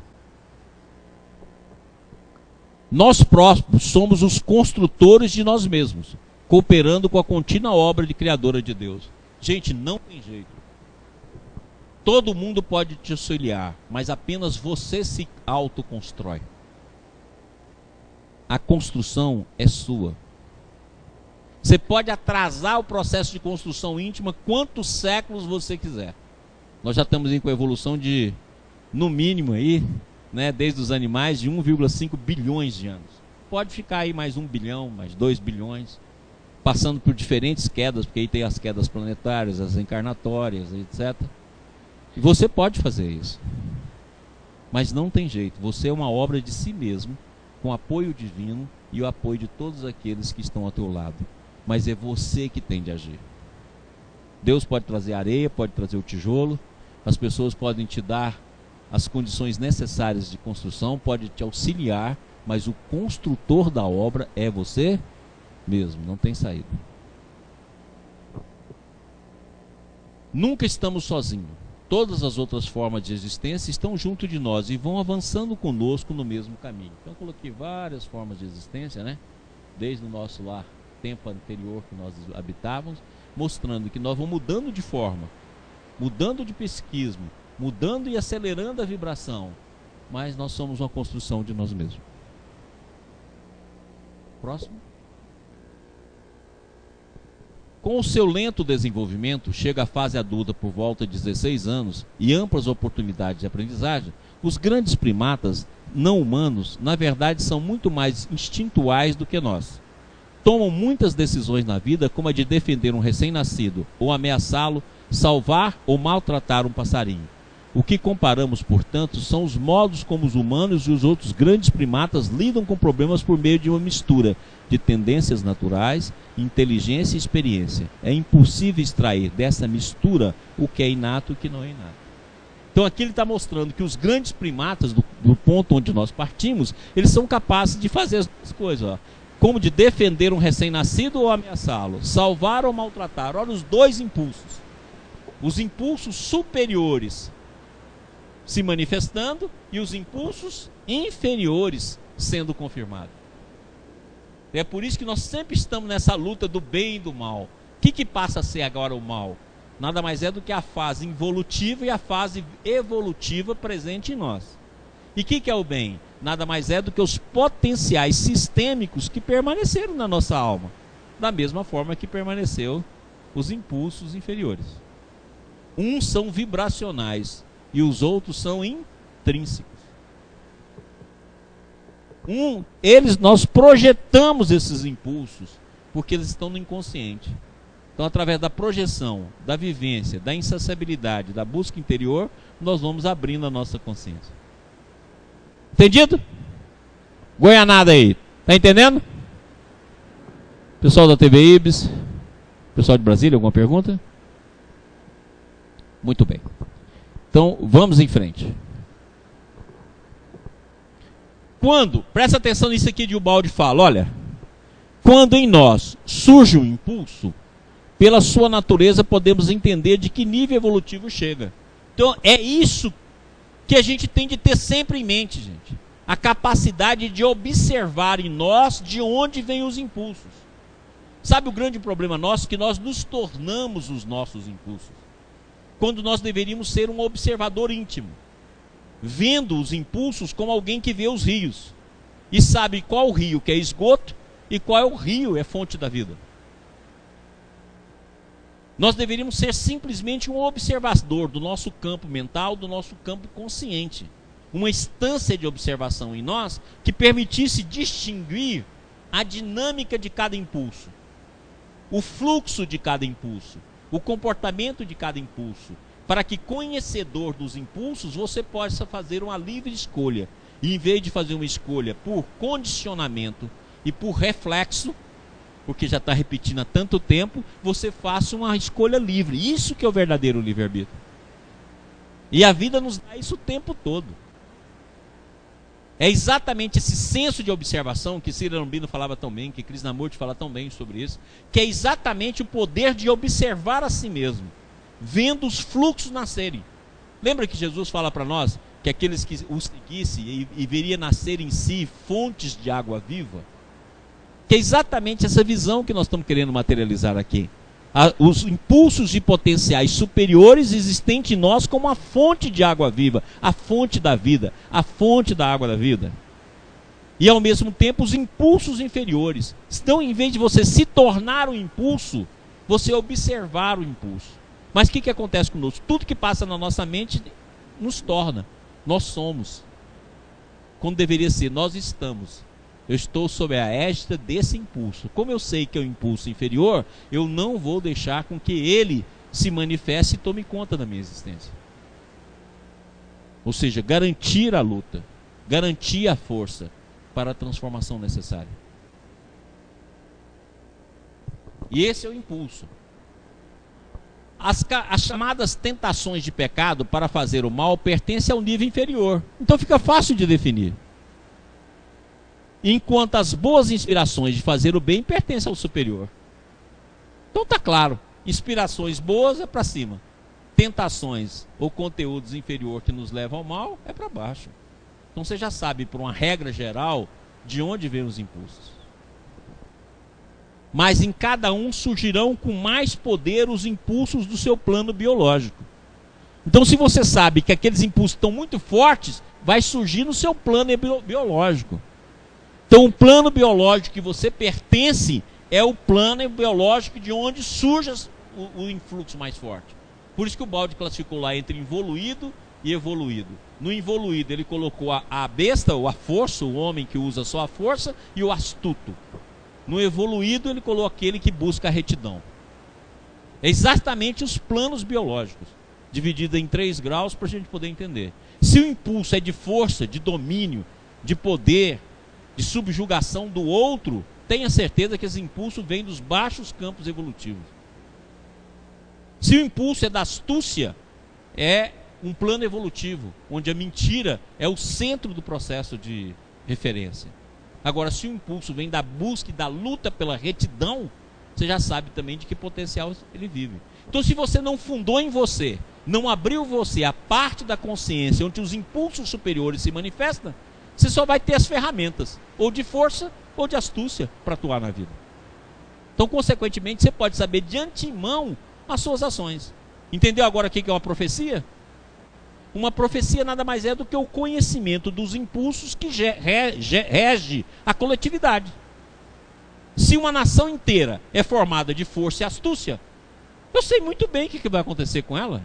Nós próprios somos os construtores de nós mesmos, cooperando com a contínua obra de criadora de Deus. Gente, não tem jeito. Todo mundo pode te auxiliar, mas apenas você se autoconstrói. A construção é sua. Você pode atrasar o processo de construção íntima quantos séculos você quiser. Nós já estamos com a evolução de, no mínimo aí, né, desde os animais, de 1,5 bilhões de anos. Pode ficar aí mais 1 bilhão, mais 2 bilhões, passando por diferentes quedas, porque aí tem as quedas planetárias, as encarnatórias, etc. E você pode fazer isso. Mas não tem jeito, você é uma obra de si mesmo, com apoio divino e o apoio de todos aqueles que estão ao teu lado. Mas é você que tem de agir. Deus pode trazer areia, pode trazer o tijolo, as pessoas podem te dar as condições necessárias de construção, pode te auxiliar, mas o construtor da obra é você mesmo, não tem saída. Nunca estamos sozinhos. Todas as outras formas de existência estão junto de nós e vão avançando conosco no mesmo caminho. Então eu coloquei várias formas de existência, né? Desde o nosso lar, tempo anterior que nós habitávamos, mostrando que nós vamos mudando de forma, mudando de psiquismo, mudando e acelerando a vibração, mas nós somos uma construção de nós mesmos. Próximo. Com o seu lento desenvolvimento, chega a fase adulta por volta de 16 anos e amplas oportunidades de aprendizagem, os grandes primatas não humanos, na verdade, são muito mais instintuais do que nós. Tomam muitas decisões na vida, como a de defender um recém-nascido, ou ameaçá-lo, salvar ou maltratar um passarinho. O que comparamos, portanto, são os modos como os humanos e os outros grandes primatas lidam com problemas por meio de uma mistura de tendências naturais, inteligência e experiência. É impossível extrair dessa mistura o que é inato e o que não é inato. Então aqui ele está mostrando que os grandes primatas, do ponto onde nós partimos, eles são capazes de fazer as duas coisas, ó. Como de defender um recém-nascido ou ameaçá-lo, salvar ou maltratar. Olha os dois impulsos. Os impulsos superiores se manifestando e os impulsos inferiores sendo confirmados. É por isso que nós sempre estamos nessa luta do bem e do mal. O que passa a ser agora o mal? Nada mais é do que a fase involutiva e a fase evolutiva presente em nós. E o que é o bem? Nada mais é do que os potenciais sistêmicos que permaneceram na nossa alma, da mesma forma que permaneceu os impulsos inferiores. Uns são vibracionais e os outros são intrínsecos. Nós projetamos esses impulsos porque eles estão no inconsciente. Então, através da projeção, da vivência, da insaciabilidade, da busca interior, nós vamos abrindo a nossa consciência. Entendido? Goianada aí, tá entendendo? Pessoal da TV Ibis, pessoal de Brasília, alguma pergunta? Muito bem. Então, vamos em frente. Presta atenção nisso aqui de Ubaldi fala, olha, quando em nós surge um impulso, pela sua natureza podemos entender de que nível evolutivo chega. Então, é isso que a gente tem de ter sempre em mente, gente. A capacidade de observar em nós de onde vêm os impulsos. Sabe o grande problema nosso? Que nós nos tornamos os nossos impulsos. Quando nós deveríamos ser um observador íntimo, vendo os impulsos como alguém que vê os rios e sabe qual rio que é esgoto e qual é o rio é fonte da vida. Nós deveríamos ser simplesmente um observador do nosso campo mental, do nosso campo consciente, uma instância de observação em nós que permitisse distinguir a dinâmica de cada impulso, o fluxo de cada impulso, o comportamento de cada impulso, para que, conhecedor dos impulsos, você possa fazer uma livre escolha. E em vez de fazer uma escolha por condicionamento e por reflexo, porque já está repetindo há tanto tempo, você faça uma escolha livre. Isso que é o verdadeiro livre-arbítrio. E a vida nos dá isso o tempo todo. É exatamente esse senso de observação que Cyril Lambino falava tão bem, que Krishnamurti fala tão bem sobre isso, que é exatamente o poder de observar a si mesmo, vendo os fluxos nascerem. Lembra que Jesus fala para nós que aqueles que o seguissem e veria nascer em si fontes de água viva? Que é exatamente essa visão que nós estamos querendo materializar aqui. Os impulsos de potenciais superiores existentes em nós como a fonte de água viva, a fonte da vida, a fonte da água da vida. E ao mesmo tempo os impulsos inferiores. Então, em vez de você se tornar um impulso, você observar o impulso. Mas o que acontece conosco? Tudo que passa na nossa mente nos torna. Nós somos. Quando deveria ser, nós estamos. Eu estou sob a égide desse impulso. Como eu sei que é um impulso inferior, eu não vou deixar com que ele se manifeste e tome conta da minha existência. Ou seja, garantir a luta, garantir a força para a transformação necessária. E esse é o impulso. As chamadas tentações de pecado para fazer o mal pertencem ao nível inferior. Então fica fácil de definir. Enquanto as boas inspirações de fazer o bem pertencem ao superior. Então tá claro, inspirações boas é para cima, tentações ou conteúdos inferiores que nos levam ao mal é para baixo. Então você já sabe, por uma regra geral, de onde vêm os impulsos. Mas em cada um surgirão com mais poder os impulsos do seu plano biológico. Então, se você sabe que aqueles impulsos estão muito fortes, vai surgir no seu plano biológico. Então, o plano biológico que você pertence é o plano biológico de onde surge o influxo mais forte. Por isso que o Ubaldi classificou lá entre involuído e evoluído. No involuído ele colocou a besta, ou a força, o homem que usa só a força, e o astuto. No evoluído ele colocou aquele que busca a retidão. É exatamente os planos biológicos, dividido em 3 graus para a gente poder entender. Se o impulso é de força, de domínio, de poder, de subjugação do outro, tenha certeza que esse impulso vem dos baixos campos evolutivos. Se o impulso é da astúcia, é um plano evolutivo, onde a mentira é o centro do processo de referência. Agora, se o impulso vem da busca e da luta pela retidão, você já sabe também de que potencial ele vive. Então, se você não fundou em você, não abriu você a parte da consciência onde os impulsos superiores se manifestam, você só vai ter as ferramentas, ou de força ou de astúcia, para atuar na vida. Então, consequentemente, você pode saber de antemão as suas ações. Entendeu agora o que é uma profecia? Uma profecia nada mais é do que o conhecimento dos impulsos que rege a coletividade. Se uma nação inteira é formada de força e astúcia, eu sei muito bem o que vai acontecer com ela.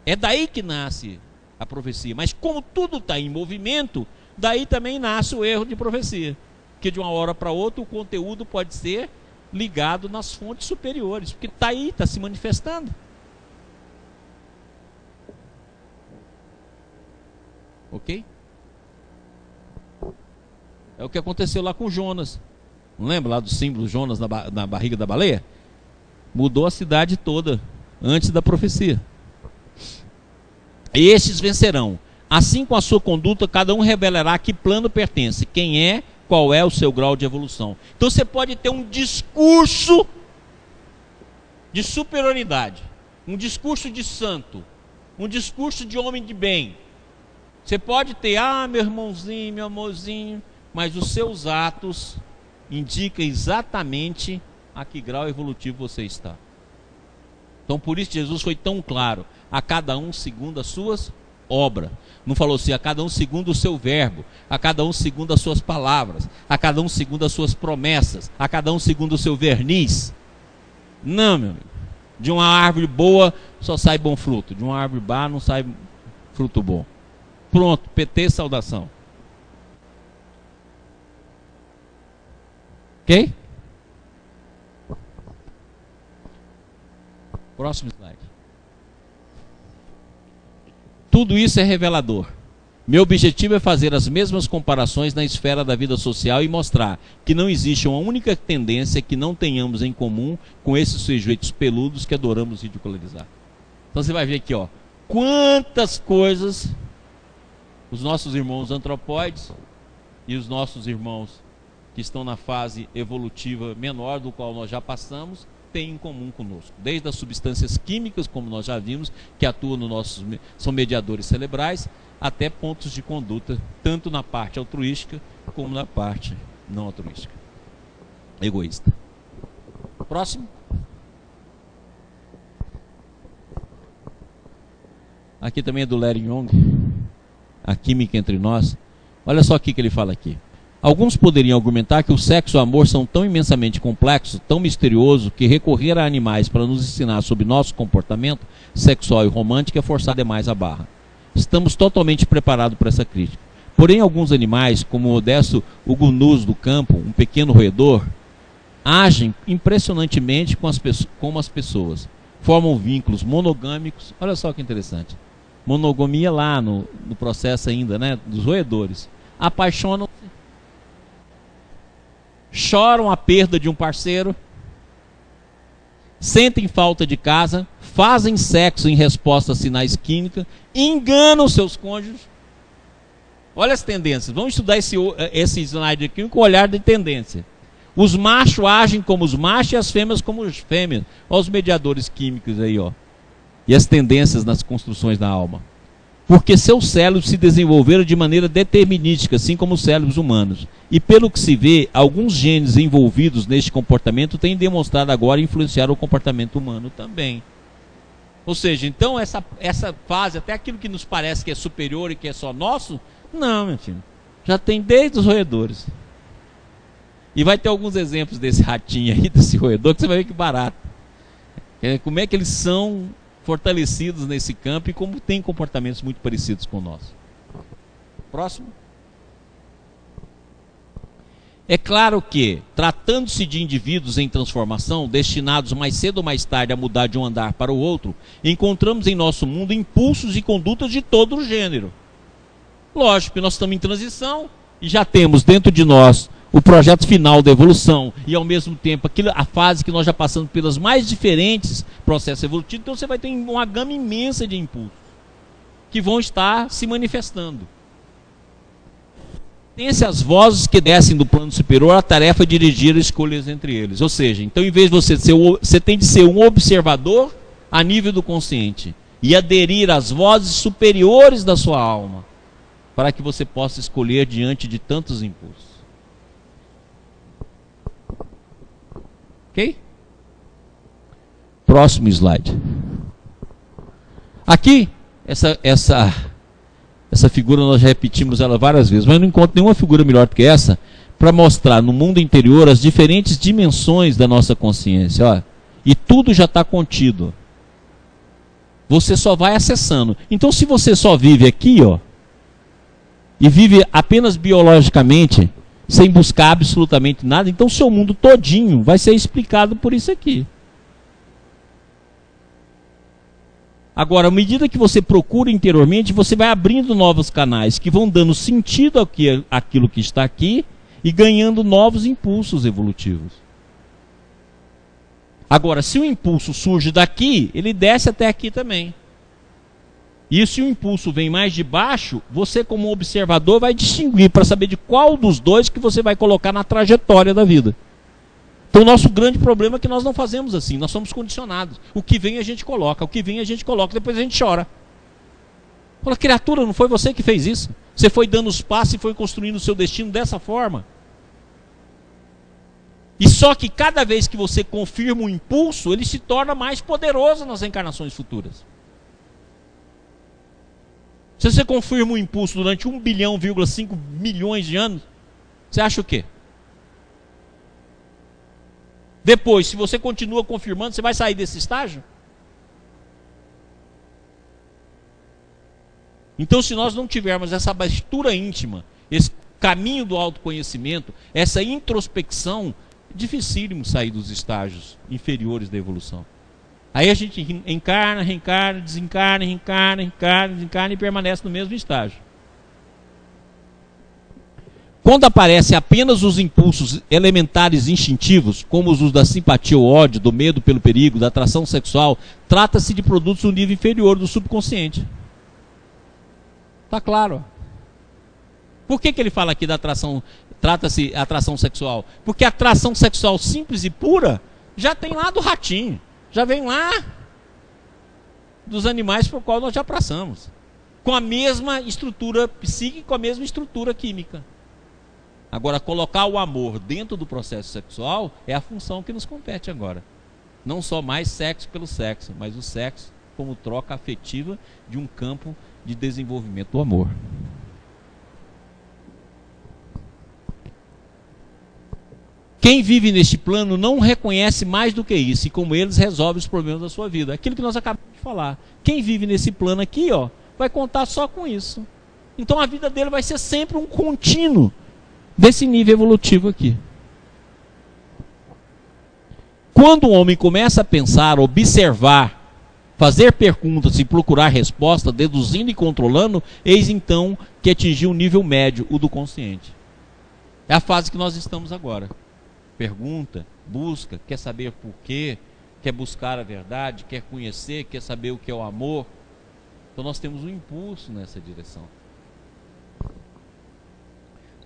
É daí que nasce a profecia. Mas como tudo está em movimento, daí também nasce o erro de profecia. Porque de uma hora para outra o conteúdo pode ser ligado nas fontes superiores, porque está aí, está se manifestando. Ok? É o que aconteceu lá com Jonas. Não lembra lá do símbolo Jonas na barriga da baleia? Mudou a cidade toda antes da profecia. Estes vencerão. Assim, com a sua conduta, cada um revelará a que plano pertence, quem é, qual é o seu grau de evolução. Então você pode ter um discurso de superioridade, um discurso de santo, um discurso de homem de bem. Você pode ter, meu irmãozinho, meu amorzinho, mas os seus atos indicam exatamente a que grau evolutivo você está. Então por isso Jesus foi tão claro, a cada um segundo as suas obras. Não falou assim, a cada um segundo o seu verbo, a cada um segundo as suas palavras, a cada um segundo as suas promessas, a cada um segundo o seu verniz. Não, meu amigo. De uma árvore boa só sai bom fruto, de uma árvore má não sai fruto bom. Pronto, PT, saudação. Ok? Próximo slide. Tudo isso é revelador. Meu objetivo é fazer as mesmas comparações na esfera da vida social e mostrar que não existe uma única tendência que não tenhamos em comum com esses sujeitos peludos que adoramos ridicularizar. Então você vai ver aqui, ó, quantas coisas os nossos irmãos antropóides e os nossos irmãos que estão na fase evolutiva menor do qual nós já passamos têm em comum conosco. Desde as substâncias químicas, como nós já vimos, que atuam no nossos, são mediadores cerebrais, até pontos de conduta, tanto na parte altruística como na parte não altruística. Egoísta. Próximo. Aqui também é do Larry Young, a química entre nós. Olha só o que ele fala aqui. Alguns poderiam argumentar que o sexo e o amor são tão imensamente complexos, tão misteriosos, que recorrer a animais para nos ensinar sobre nosso comportamento sexual e romântico é forçar demais a barra. Estamos totalmente preparados para essa crítica. Porém, alguns animais, como o modesto ugunus do campo, um pequeno roedor, agem impressionantemente como as pessoas. Formam vínculos monogâmicos. Olha só que interessante. Monogamia lá no processo ainda, né, dos roedores. Apaixonam-se, choram a perda de um parceiro, sentem falta de casa, fazem sexo em resposta a sinais químicos, enganam seus cônjuges. Olha as tendências. Vamos estudar esse slide aqui com o olhar de tendência. Os machos agem como os machos e as fêmeas como as fêmeas. Olha os mediadores químicos aí, ó. E as tendências nas construções da alma. Porque seus cérebros se desenvolveram de maneira determinística, assim como os cérebros humanos. E pelo que se vê, alguns genes envolvidos neste comportamento têm demonstrado agora influenciar o comportamento humano também. Ou seja, então essa fase, até aquilo que nos parece que é superior e que é só nosso, não, meu filho. Já tem desde os roedores. E vai ter alguns exemplos desse ratinho aí, desse roedor, que você vai ver que barato. Como é que eles são fortalecidos nesse campo e como tem comportamentos muito parecidos com o nosso. Próximo. É claro que, tratando-se de indivíduos em transformação, destinados mais cedo ou mais tarde a mudar de um andar para o outro, encontramos em nosso mundo impulsos e condutas de todo o gênero. Lógico que nós estamos em transição e já temos dentro de nós o projeto final da evolução e ao mesmo tempo a fase que nós já passamos pelos mais diferentes processos evolutivos. Então você vai ter uma gama imensa de impulsos que vão estar se manifestando. Tem-se as vozes que descem do plano superior a tarefa de dirigir escolhas entre eles. Ou seja, então em vez de você tem de ser um observador a nível do consciente e aderir às vozes superiores da sua alma para que você possa escolher diante de tantos impulsos. Ok? Próximo slide. Aqui, essa figura nós já repetimos ela várias vezes, mas não encontro nenhuma figura melhor do que essa para mostrar no mundo interior as diferentes dimensões da nossa consciência. Ó, e tudo já está contido. Você só vai acessando. Então, se você só vive aqui, ó, e vive apenas biologicamente, sem buscar absolutamente nada, então seu mundo todinho vai ser explicado por isso aqui. Agora, à medida que você procura interiormente, você vai abrindo novos canais que vão dando sentido àquilo que está aqui e ganhando novos impulsos evolutivos. Agora, se o impulso surge daqui, ele desce até aqui também. E se o impulso vem mais de baixo, você como observador vai distinguir para saber de qual dos dois que você vai colocar na trajetória da vida. Então o nosso grande problema é que nós não fazemos assim, nós somos condicionados. O que vem a gente coloca, o que vem a gente coloca, depois a gente chora. Fala, criatura, não foi você que fez isso? Você foi dando os passos e foi construindo o seu destino dessa forma. E só que cada vez que você confirma um impulso, ele se torna mais poderoso nas encarnações futuras. Se você confirma um impulso durante 1,5 bilhões de anos, você acha o quê? Depois, se você continua confirmando, você vai sair desse estágio? Então, se nós não tivermos essa abertura íntima, esse caminho do autoconhecimento, essa introspecção, é dificílimo sair dos estágios inferiores da evolução. Aí a gente encarna, reencarna, desencarna, reencarna, reencarna, desencarna e permanece no mesmo estágio. Quando aparecem apenas os impulsos elementares instintivos, como os da simpatia ou ódio, do medo pelo perigo, da atração sexual, trata-se de produtos do nível inferior do subconsciente. Tá claro? Por que ele fala aqui da atração, trata-se atração sexual? Porque a atração sexual simples e pura já tem lá do ratinho, já vem lá dos animais por qual nós já passamos, com a mesma estrutura psíquica, com a mesma estrutura química. Agora, colocar o amor dentro do processo sexual é a função que nos compete agora. Não só mais sexo pelo sexo, mas o sexo como troca afetiva de um campo de desenvolvimento do amor. Quem vive neste plano não reconhece mais do que isso, e como eles resolve os problemas da sua vida. Aquilo que nós acabamos de falar. Quem vive nesse plano aqui, ó, vai contar só com isso. Então a vida dele vai ser sempre um contínuo desse nível evolutivo aqui. Quando o homem começa a pensar, observar, fazer perguntas e procurar resposta, deduzindo e controlando, eis então que atingiu o nível médio, o do consciente. É a fase que nós estamos agora. Pergunta, busca, quer saber por quê, quer buscar a verdade, quer conhecer, quer saber o que é o amor. Então nós temos um impulso nessa direção.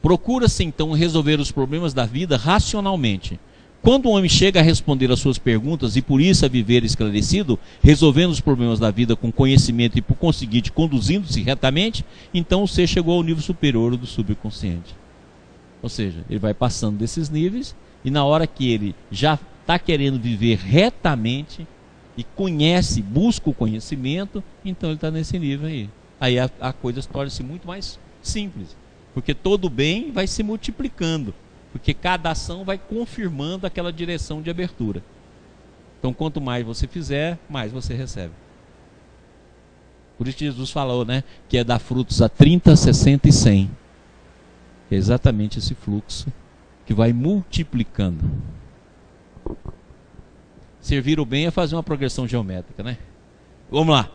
Procura-se então resolver os problemas da vida racionalmente. Quando o homem chega a responder às suas perguntas e por isso a viver esclarecido, resolvendo os problemas da vida com conhecimento e por conseguinte conduzindo-se retamente, então o ser chegou ao nível superior do subconsciente. Ou seja, ele vai passando desses níveis e na hora que ele já está querendo viver retamente e conhece, busca o conhecimento, então ele está nesse nível aí. Aí a coisa torna-se muito mais simples. Porque todo bem vai se multiplicando. Porque cada ação vai confirmando aquela direção de abertura. Então quanto mais você fizer, mais você recebe. Por isso Jesus falou, né, que é dar frutos a 30, 60 e 100. É exatamente esse fluxo que vai multiplicando. Servir o bem é fazer uma progressão geométrica, né? Vamos lá.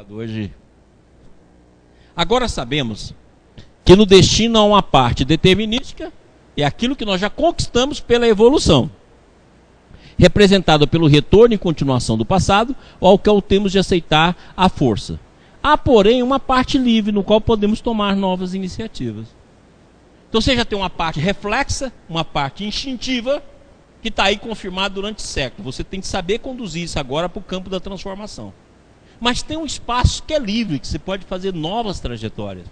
Hoje. Agora sabemos que no destino há uma parte determinística, é aquilo que nós já conquistamos pela evolução, representado pelo retorno e continuação do passado, ou ao que temos de aceitar à força. Há, porém, uma parte livre, no qual podemos tomar novas iniciativas. Então você já tem uma parte reflexa, uma parte instintiva, que está aí confirmada durante séculos. Você tem que saber conduzir isso agora para o campo da transformação. Mas tem um espaço que é livre, que você pode fazer novas trajetórias.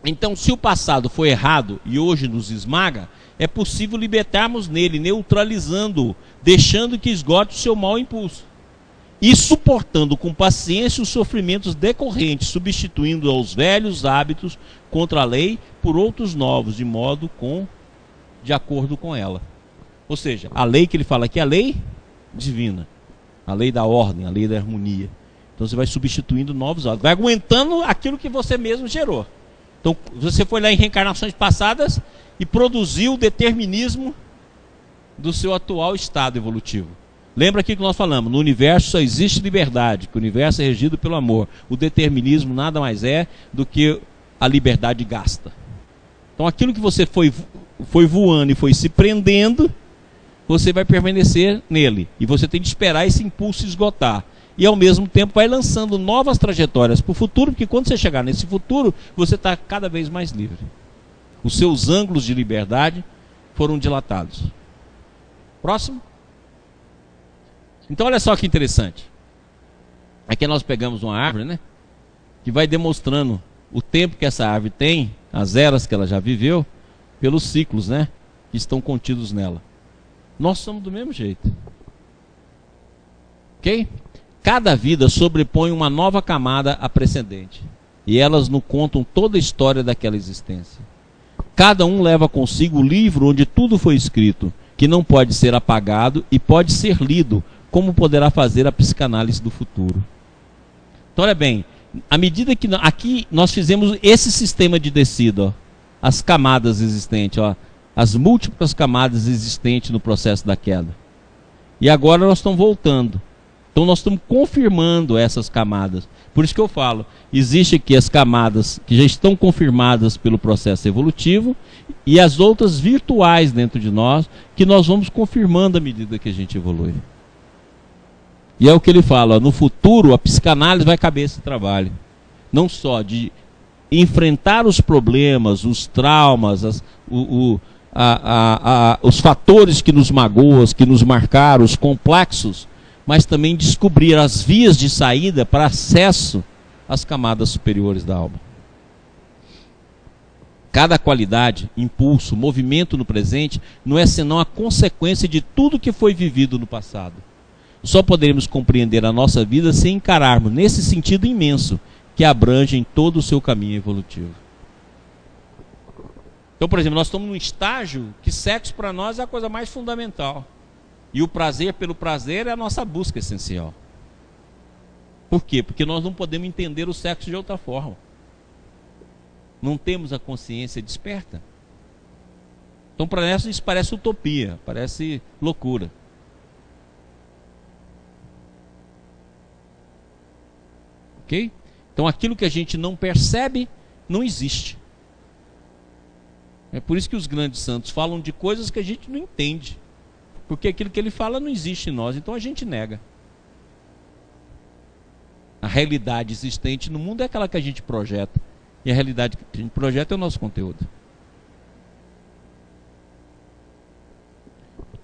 Então, se o passado foi errado e hoje nos esmaga, é possível libertarmos nele, neutralizando-o, deixando que esgote o seu mau impulso. e suportando com paciência os sofrimentos decorrentes, substituindo os velhos hábitos contra a lei por outros novos, de acordo com ela. Ou seja, a lei que ele fala aqui é a lei divina, a lei da ordem, a lei da harmonia. Então você vai substituindo novos hábitos, vai aguentando aquilo que você mesmo gerou. Então você foi lá em reencarnações passadas e produziu o determinismo do seu atual estado evolutivo. Lembra aqui que nós falamos, no universo só existe liberdade, que o universo é regido pelo amor. O determinismo nada mais é do que a liberdade gasta. Então aquilo que você foi voando e foi se prendendo, você vai permanecer nele. E você tem de esperar esse impulso esgotar. E ao mesmo tempo vai lançando novas trajetórias para o futuro, porque quando você chegar nesse futuro, você está cada vez mais livre. Os seus ângulos de liberdade foram dilatados. Próximo. Então olha só que interessante. Aqui nós pegamos uma árvore, né? Que vai demonstrando o tempo que essa árvore tem, as eras que ela já viveu, pelos ciclos, né? Que estão contidos nela. Nós somos do mesmo jeito. Ok? Cada vida sobrepõe uma nova camada à precedente. E elas nos contam toda a história daquela existência. Cada um leva consigo o livro onde tudo foi escrito, que não pode ser apagado e pode ser lido, como poderá fazer a psicanálise do futuro. Então olha bem, à medida que aqui nós fizemos esse sistema de descida, ó, as camadas existentes, ó, as múltiplas camadas existentes no processo da queda. E agora nós estamos voltando. Então nós estamos confirmando essas camadas. Por isso que eu falo, existe aqui as camadas que já estão confirmadas pelo processo evolutivo e as outras virtuais dentro de nós, que nós vamos confirmando à medida que a gente evolui. E é o que ele fala, ó, no futuro a psicanálise vai caber esse trabalho. Não só de enfrentar os problemas, os traumas, os fatores que nos magoam, que nos marcaram, os complexos, mas também descobrir as vias de saída para acesso às camadas superiores da alma. Cada qualidade, impulso, movimento no presente não é senão a consequência de tudo que foi vivido no passado. Só poderemos compreender a nossa vida se encararmos nesse sentido imenso que abrange em todo o seu caminho evolutivo. Então, por exemplo, nós estamos num estágio que sexo para nós é a coisa mais fundamental. E o prazer pelo prazer é a nossa busca essencial. Por quê? Porque nós não podemos entender o sexo de outra forma. Não temos a consciência desperta. Então, para nós isso parece utopia, parece loucura. Ok? Então, aquilo que a gente não percebe, não existe. É por isso que os grandes santos falam de coisas que a gente não entende. Porque aquilo que ele fala não existe em nós, então a gente nega. A realidade existente no mundo é aquela que a gente projeta. E a realidade que a gente projeta é o nosso conteúdo.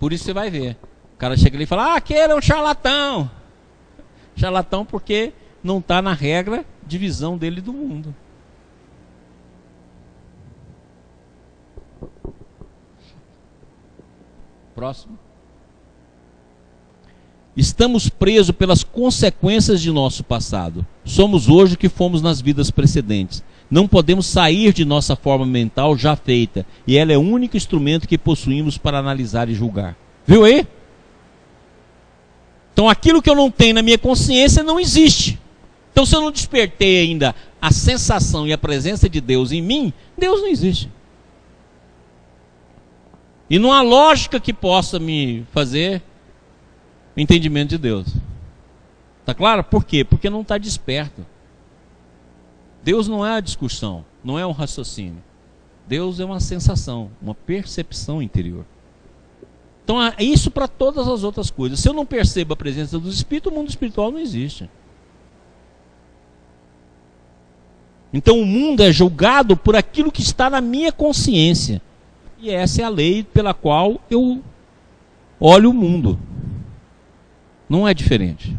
Por isso você vai ver. O cara chega ali e fala, aquele é um charlatão. Charlatão porque não está na regra de visão dele do mundo. Próximo. Estamos presos pelas consequências de nosso passado. Somos hoje o que fomos nas vidas precedentes. Não podemos sair de nossa forma mental já feita. E ela é o único instrumento que possuímos para analisar e julgar. Viu aí? Então aquilo que eu não tenho na minha consciência não existe. Então se eu não despertei ainda a sensação e a presença de Deus em mim, Deus não existe. E não há lógica que possa me fazer entendimento de Deus. Tá claro? Por quê? Porque não está desperto. Deus não é a discussão, não é um raciocínio. Deus é uma sensação, uma percepção interior. Então é isso para todas as outras coisas. Se eu não percebo a presença dos espíritos, o mundo espiritual não existe. Então o mundo é julgado por aquilo que está na minha consciência. E essa é a lei pela qual eu olho o mundo. Não é diferente.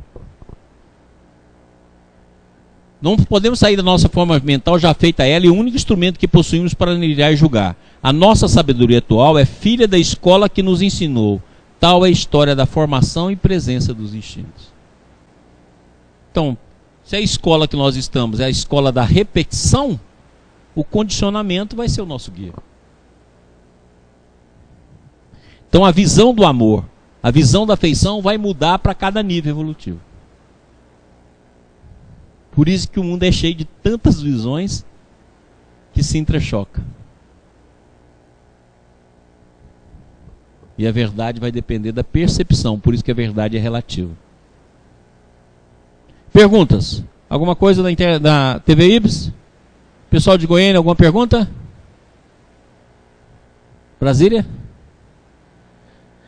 Não podemos sair da nossa forma mental já feita ela e o único instrumento que possuímos para analisar e julgar. A nossa sabedoria atual é filha da escola que nos ensinou. Tal é a história da formação e presença dos instintos. Então, se a escola que nós estamos é a escola da repetição, o condicionamento vai ser o nosso guia. Então a visão do amor, a visão da afeição vai mudar para cada nível evolutivo. Por isso que o mundo é cheio de tantas visões que se entrechoca. E a verdade vai depender da percepção, por isso que a verdade é relativa. Perguntas? Alguma coisa da TV Ibis? Pessoal de Goiânia, alguma pergunta? Brasília?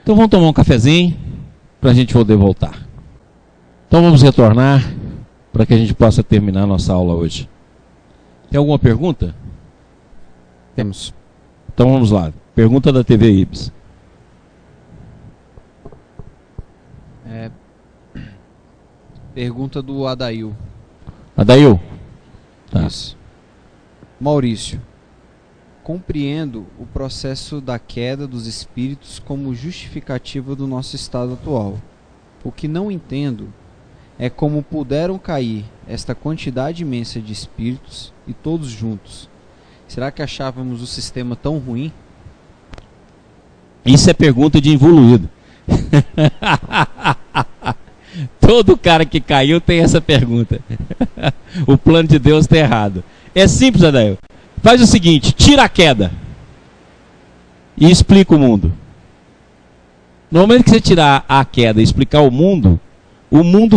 Então vamos tomar um cafezinho para a gente poder voltar. Então vamos retornar para que a gente possa terminar a nossa aula hoje. Tem alguma pergunta? Temos. Então vamos lá. Pergunta da TV Ibis. Pergunta do Adail. Adail? Tá. Isso. Maurício. Compreendo o processo da queda dos espíritos como justificativa do nosso estado atual. O que não entendo é como puderam cair esta quantidade imensa de espíritos e todos juntos. Será que achávamos o sistema tão ruim? Isso é pergunta de involuído. Todo cara que caiu tem essa pergunta. O plano de Deus está errado. É simples, Adail. Faz o seguinte, tira a queda e explica o mundo. No momento que você tirar a queda e explicar o mundo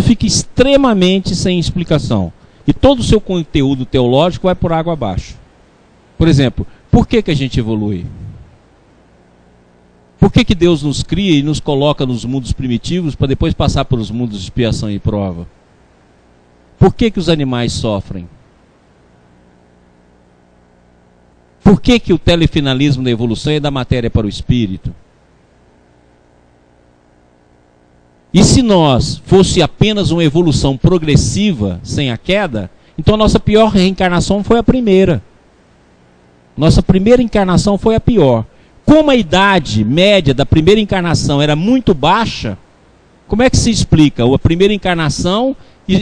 fica extremamente sem explicação. E todo o seu conteúdo teológico vai por água abaixo. Por exemplo, por que a gente evolui? Por que Deus nos cria e nos coloca nos mundos primitivos para depois passar pelos mundos de expiação e prova? Por que os animais sofrem? Por que o telefinalismo da evolução é da matéria para o espírito? E se nós fosse apenas uma evolução progressiva, sem a queda, então a nossa pior reencarnação foi a primeira. Nossa primeira encarnação foi a pior. Como a idade média da primeira encarnação era muito baixa, como é que se explica? A primeira encarnação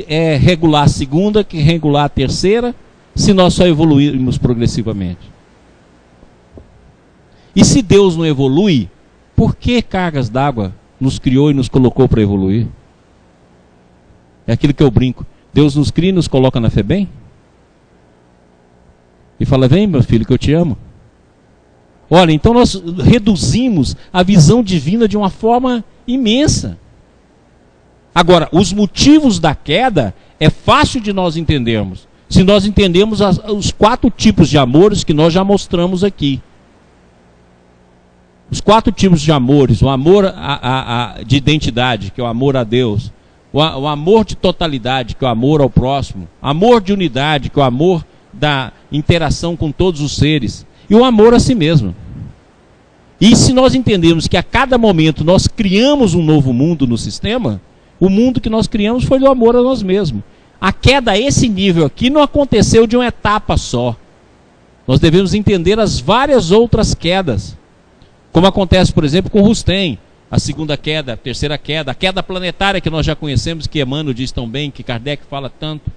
é regular a segunda, que regular a terceira, se nós só evoluirmos progressivamente. E se Deus não evolui, por que cargas d'água nos criou e nos colocou para evoluir? É aquilo que eu brinco. Deus nos cria e nos coloca na FEBEM? E fala, vem meu filho que eu te amo. Olha, então nós reduzimos a visão divina de uma forma imensa. Agora, os motivos da queda é fácil de nós entendermos. Se nós entendemos os 4 tipos de amores que nós já mostramos aqui. Os 4 tipos de amores, o amor de identidade, que é o amor a Deus, o amor de totalidade, que é o amor ao próximo, amor de unidade, que é o amor da interação com todos os seres, e o amor a si mesmo. E se nós entendemos que a cada momento nós criamos um novo mundo no sistema, o mundo que nós criamos foi do amor a nós mesmos. A queda a esse nível aqui não aconteceu de uma etapa só. Nós devemos entender as várias outras quedas. Como acontece, por exemplo, com Rustem, a segunda queda, a terceira queda, a queda planetária que nós já conhecemos, que Emmanuel diz tão bem, que Kardec fala tanto.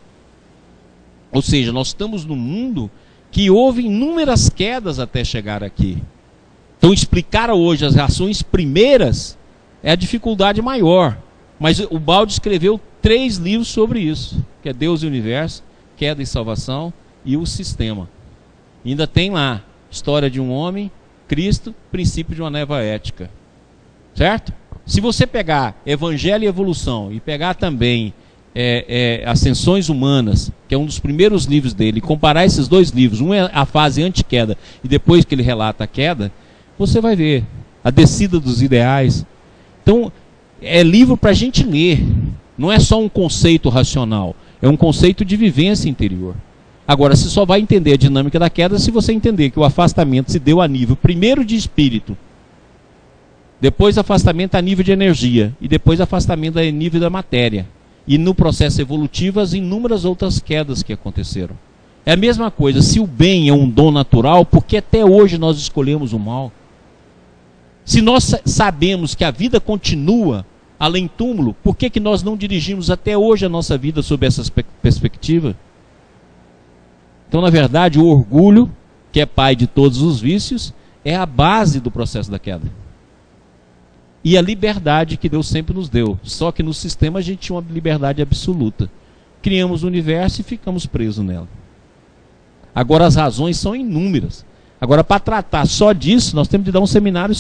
Ou seja, nós estamos num mundo que houve inúmeras quedas até chegar aqui. Então explicar hoje as reações primeiras é a dificuldade maior. Mas o Baldi escreveu 3 livros sobre isso, que é Deus e o Universo, Queda e Salvação e o Sistema. E ainda tem lá, História de um Homem, Cristo, Princípio de uma Nova Ética. Certo? Se você pegar Evangelho e Evolução e pegar também Ascensões Humanas, que é um dos primeiros livros dele, e comparar esses 2 livros, um é a fase anti-queda e depois que ele relata a queda, você vai ver a descida dos ideais. Então, é livro para a gente ler, não é só um conceito racional, é um conceito de vivência interior. Agora, você só vai entender a dinâmica da queda se você entender que o afastamento se deu a nível primeiro de espírito, depois afastamento a nível de energia e depois afastamento a nível da matéria. E no processo evolutivo as inúmeras outras quedas que aconteceram. É a mesma coisa, se o bem é um dom natural, por que até hoje nós escolhemos o mal? Se nós sabemos que a vida continua além túmulo, por que nós não dirigimos até hoje a nossa vida sob essa perspectiva? Então, na verdade, o orgulho, que é pai de todos os vícios, é a base do processo da queda. E a liberdade que Deus sempre nos deu. Só que no sistema a gente tinha uma liberdade absoluta. Criamos o universo e ficamos presos nela. Agora as razões são inúmeras. Agora, para tratar só disso, nós temos de dar um seminário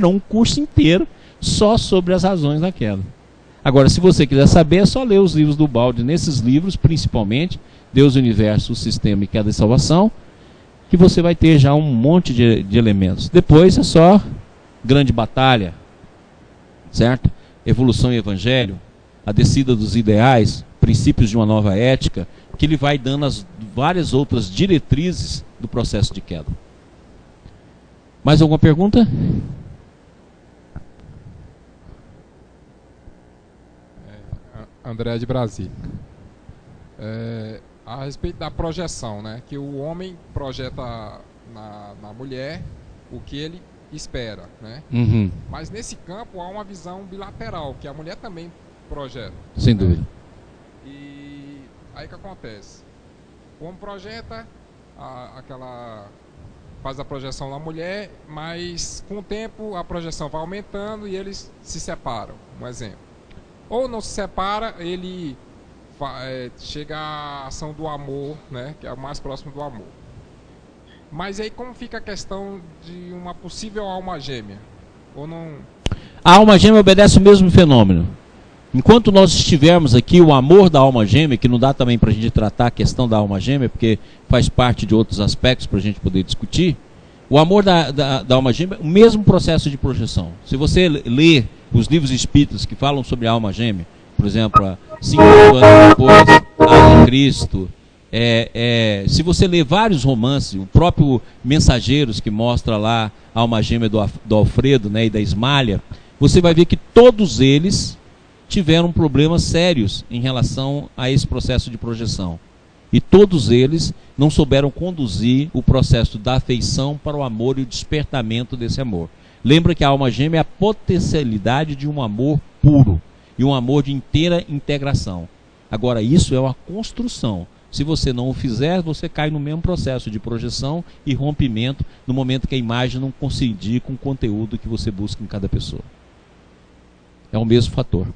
um curso inteiro só sobre as razões da queda. Agora, se você quiser saber, é só ler os livros do Balde. Nesses livros, principalmente, Deus, o Universo, o Sistema e Queda e Salvação, que você vai ter já um monte de elementos. Depois é só Grande Batalha, certo? Evolução e Evangelho, a descida dos ideais, princípios de uma nova ética, que ele vai dando as várias outras diretrizes do processo de queda. Mais alguma pergunta? André de Brasília. A respeito da projeção, né? Que o homem projeta na mulher o que ele espera, né? Uhum. Mas nesse campo há uma visão bilateral, que a mulher também projeta. Sem dúvida. E aí o que acontece? O homem projeta faz a projeção na mulher, mas com o tempo a projeção vai aumentando e eles se separam. Um exemplo. Ou não se separa, ele chega à ação do amor, né, que é o mais próximo do amor. Mas aí como fica a questão de uma possível alma gêmea? Ou não... A alma gêmea obedece o mesmo fenômeno. Enquanto nós estivermos aqui, o amor da alma gêmea, que não dá também para a gente tratar a questão da alma gêmea, porque faz parte de outros aspectos para a gente poder discutir, o amor da alma gêmea, o mesmo processo de projeção. Se você ler os livros espíritas que falam sobre a alma gêmea, por exemplo, 50 anos depois, Além Cristo, se você ler vários romances, o próprio Mensageiros, que mostra lá a alma gêmea do Alfredo, né, e da Ismália, você vai ver que todos eles tiveram problemas sérios em relação a esse processo de projeção. E todos eles não souberam conduzir o processo da afeição para o amor e o despertamento desse amor. Lembra que a alma gêmea é a potencialidade de um amor puro e um amor de inteira integração. Agora, isso é uma construção. Se você não o fizer, você cai no mesmo processo de projeção e rompimento no momento que a imagem não coincidir com o conteúdo que você busca em cada pessoa. É o mesmo fator.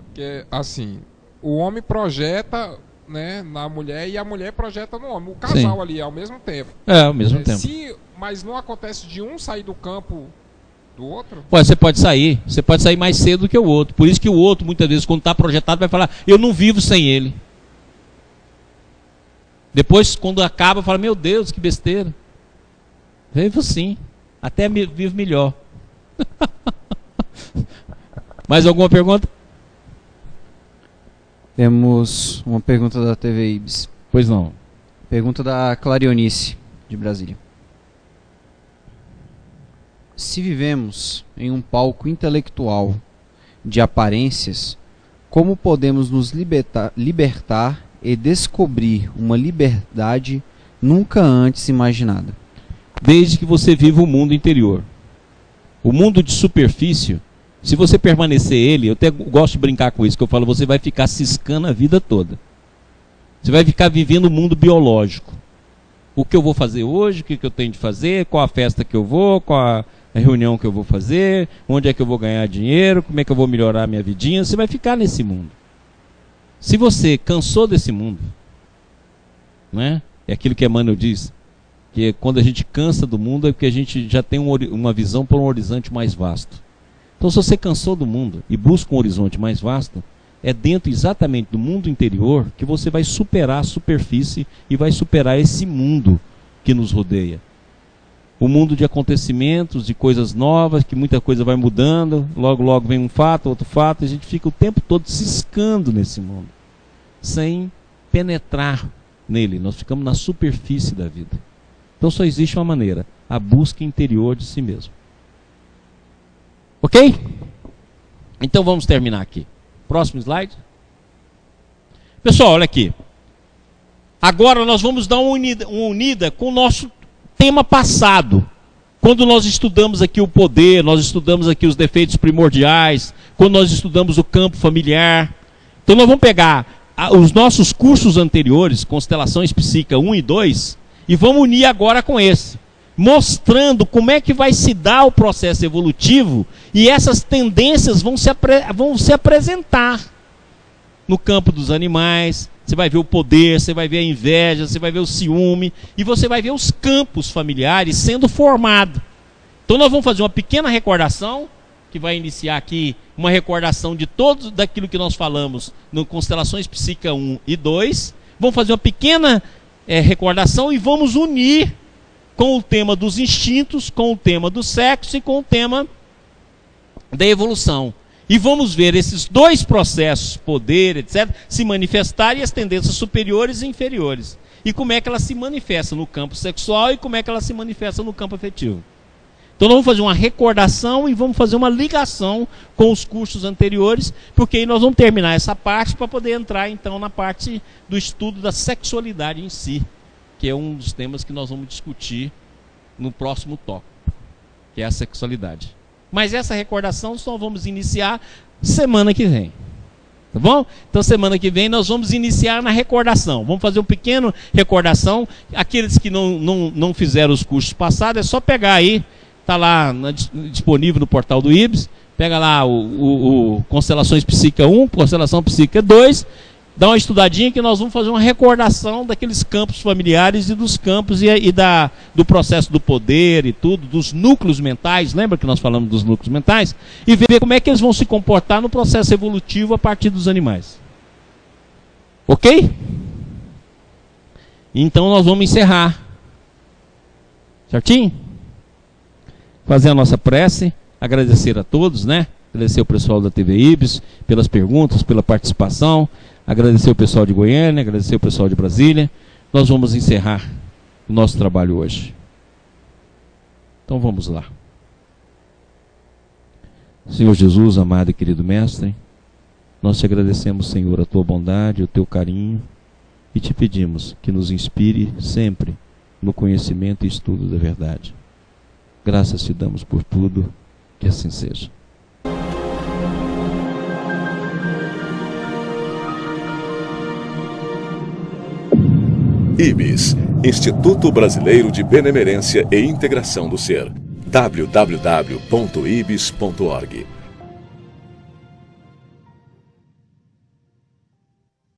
Porque, assim, o homem projeta, né, na mulher e a mulher projeta no homem. O casal ali ao mesmo tempo. Ao mesmo tempo. Mas não acontece de um sair do campo do outro? Você pode sair mais cedo do que o outro. Por isso que o outro, muitas vezes, quando está projetado, vai falar, eu não vivo sem ele. Depois, quando acaba, fala, meu Deus, que besteira. Vivo sim, até vivo melhor. Mais alguma pergunta? Temos uma pergunta da TV Ibis. Pois não. Pergunta da Clarionice, de Brasília. Se vivemos em um palco intelectual de aparências, como podemos nos libertar e descobrir uma liberdade nunca antes imaginada? Desde que você viva o mundo interior. O mundo de superfície, se você permanecer ele, eu até gosto de brincar com isso, que eu falo, você vai ficar ciscando a vida toda. Você vai ficar vivendo o mundo biológico. O que eu vou fazer hoje, o que eu tenho de fazer, qual a festa que eu vou, qual a reunião que eu vou fazer, onde é que eu vou ganhar dinheiro, como é que eu vou melhorar a minha vidinha, você vai ficar nesse mundo. Se você cansou desse mundo, né? É aquilo que Emmanuel diz, que quando a gente cansa do mundo é porque a gente já tem uma visão para um horizonte mais vasto. Então, se você cansou do mundo e busca um horizonte mais vasto, é dentro exatamente do mundo interior que você vai superar a superfície e vai superar esse mundo que nos rodeia. O mundo de acontecimentos, de coisas novas, que muita coisa vai mudando, logo logo vem um fato, outro fato, e a gente fica o tempo todo ciscando nesse mundo, sem penetrar nele. Nós ficamos na superfície da vida. Então só existe uma maneira, a busca interior de si mesmo. Ok? Então vamos terminar aqui. Próximo slide. Pessoal, olha aqui. Agora nós vamos dar uma unida com o nosso tema passado. Quando nós estudamos aqui o poder, nós estudamos aqui os defeitos primordiais, quando nós estudamos o campo familiar. Então nós vamos pegar os nossos cursos anteriores, Constelações Psíquicas 1 e 2, e vamos unir agora com esse, mostrando como é que vai se dar o processo evolutivo e essas tendências vão se apresentar no campo dos animais. Você vai ver o poder, você vai ver a inveja, você vai ver o ciúme e você vai ver os campos familiares sendo formados. Então nós vamos fazer uma pequena recordação, que vai iniciar aqui uma recordação de tudo daquilo que nós falamos no Constelações Psíquicas 1 e 2. Vamos fazer uma pequena recordação e vamos unir com o tema dos instintos, com o tema do sexo e com o tema da evolução. E vamos ver esses dois processos, poder, etc., se manifestarem, as tendências superiores e inferiores. E como é que ela se manifesta no campo sexual e como é que ela se manifesta no campo afetivo. Então nós vamos fazer uma recordação e vamos fazer uma ligação com os cursos anteriores, porque aí nós vamos terminar essa parte para poder entrar então na parte do estudo da sexualidade em si, que é um dos temas que nós vamos discutir no próximo tópico, que é a sexualidade. Mas essa recordação só vamos iniciar semana que vem. Tá bom? Então semana que vem nós vamos iniciar na recordação. Vamos fazer um pequeno recordação. Aqueles que não fizeram os cursos passados, é só pegar aí. Está lá disponível no portal do IBS. Pega lá o Constelações Psíquicas 1, Constelação Psíquica 2. Dá uma estudadinha que nós vamos fazer uma recordação daqueles campos familiares e dos campos do processo do poder e tudo, dos núcleos mentais. Lembra que nós falamos dos núcleos mentais? E ver como é que eles vão se comportar no processo evolutivo a partir dos animais. Ok? Então nós vamos encerrar. Certinho? Fazer a nossa prece, agradecer a todos, né? Agradecer o pessoal da TV IBS pelas perguntas, pela participação. Agradecer o pessoal de Goiânia, agradecer o pessoal de Brasília. Nós vamos encerrar o nosso trabalho hoje. Então vamos lá. Senhor Jesus, amado e querido Mestre, nós te agradecemos, Senhor, a tua bondade, o teu carinho, e te pedimos que nos inspire sempre no conhecimento e estudo da verdade. Graças te damos por tudo, que assim seja. IBS, Instituto Brasileiro de Benemerência e Integração do Ser. www.ibis.org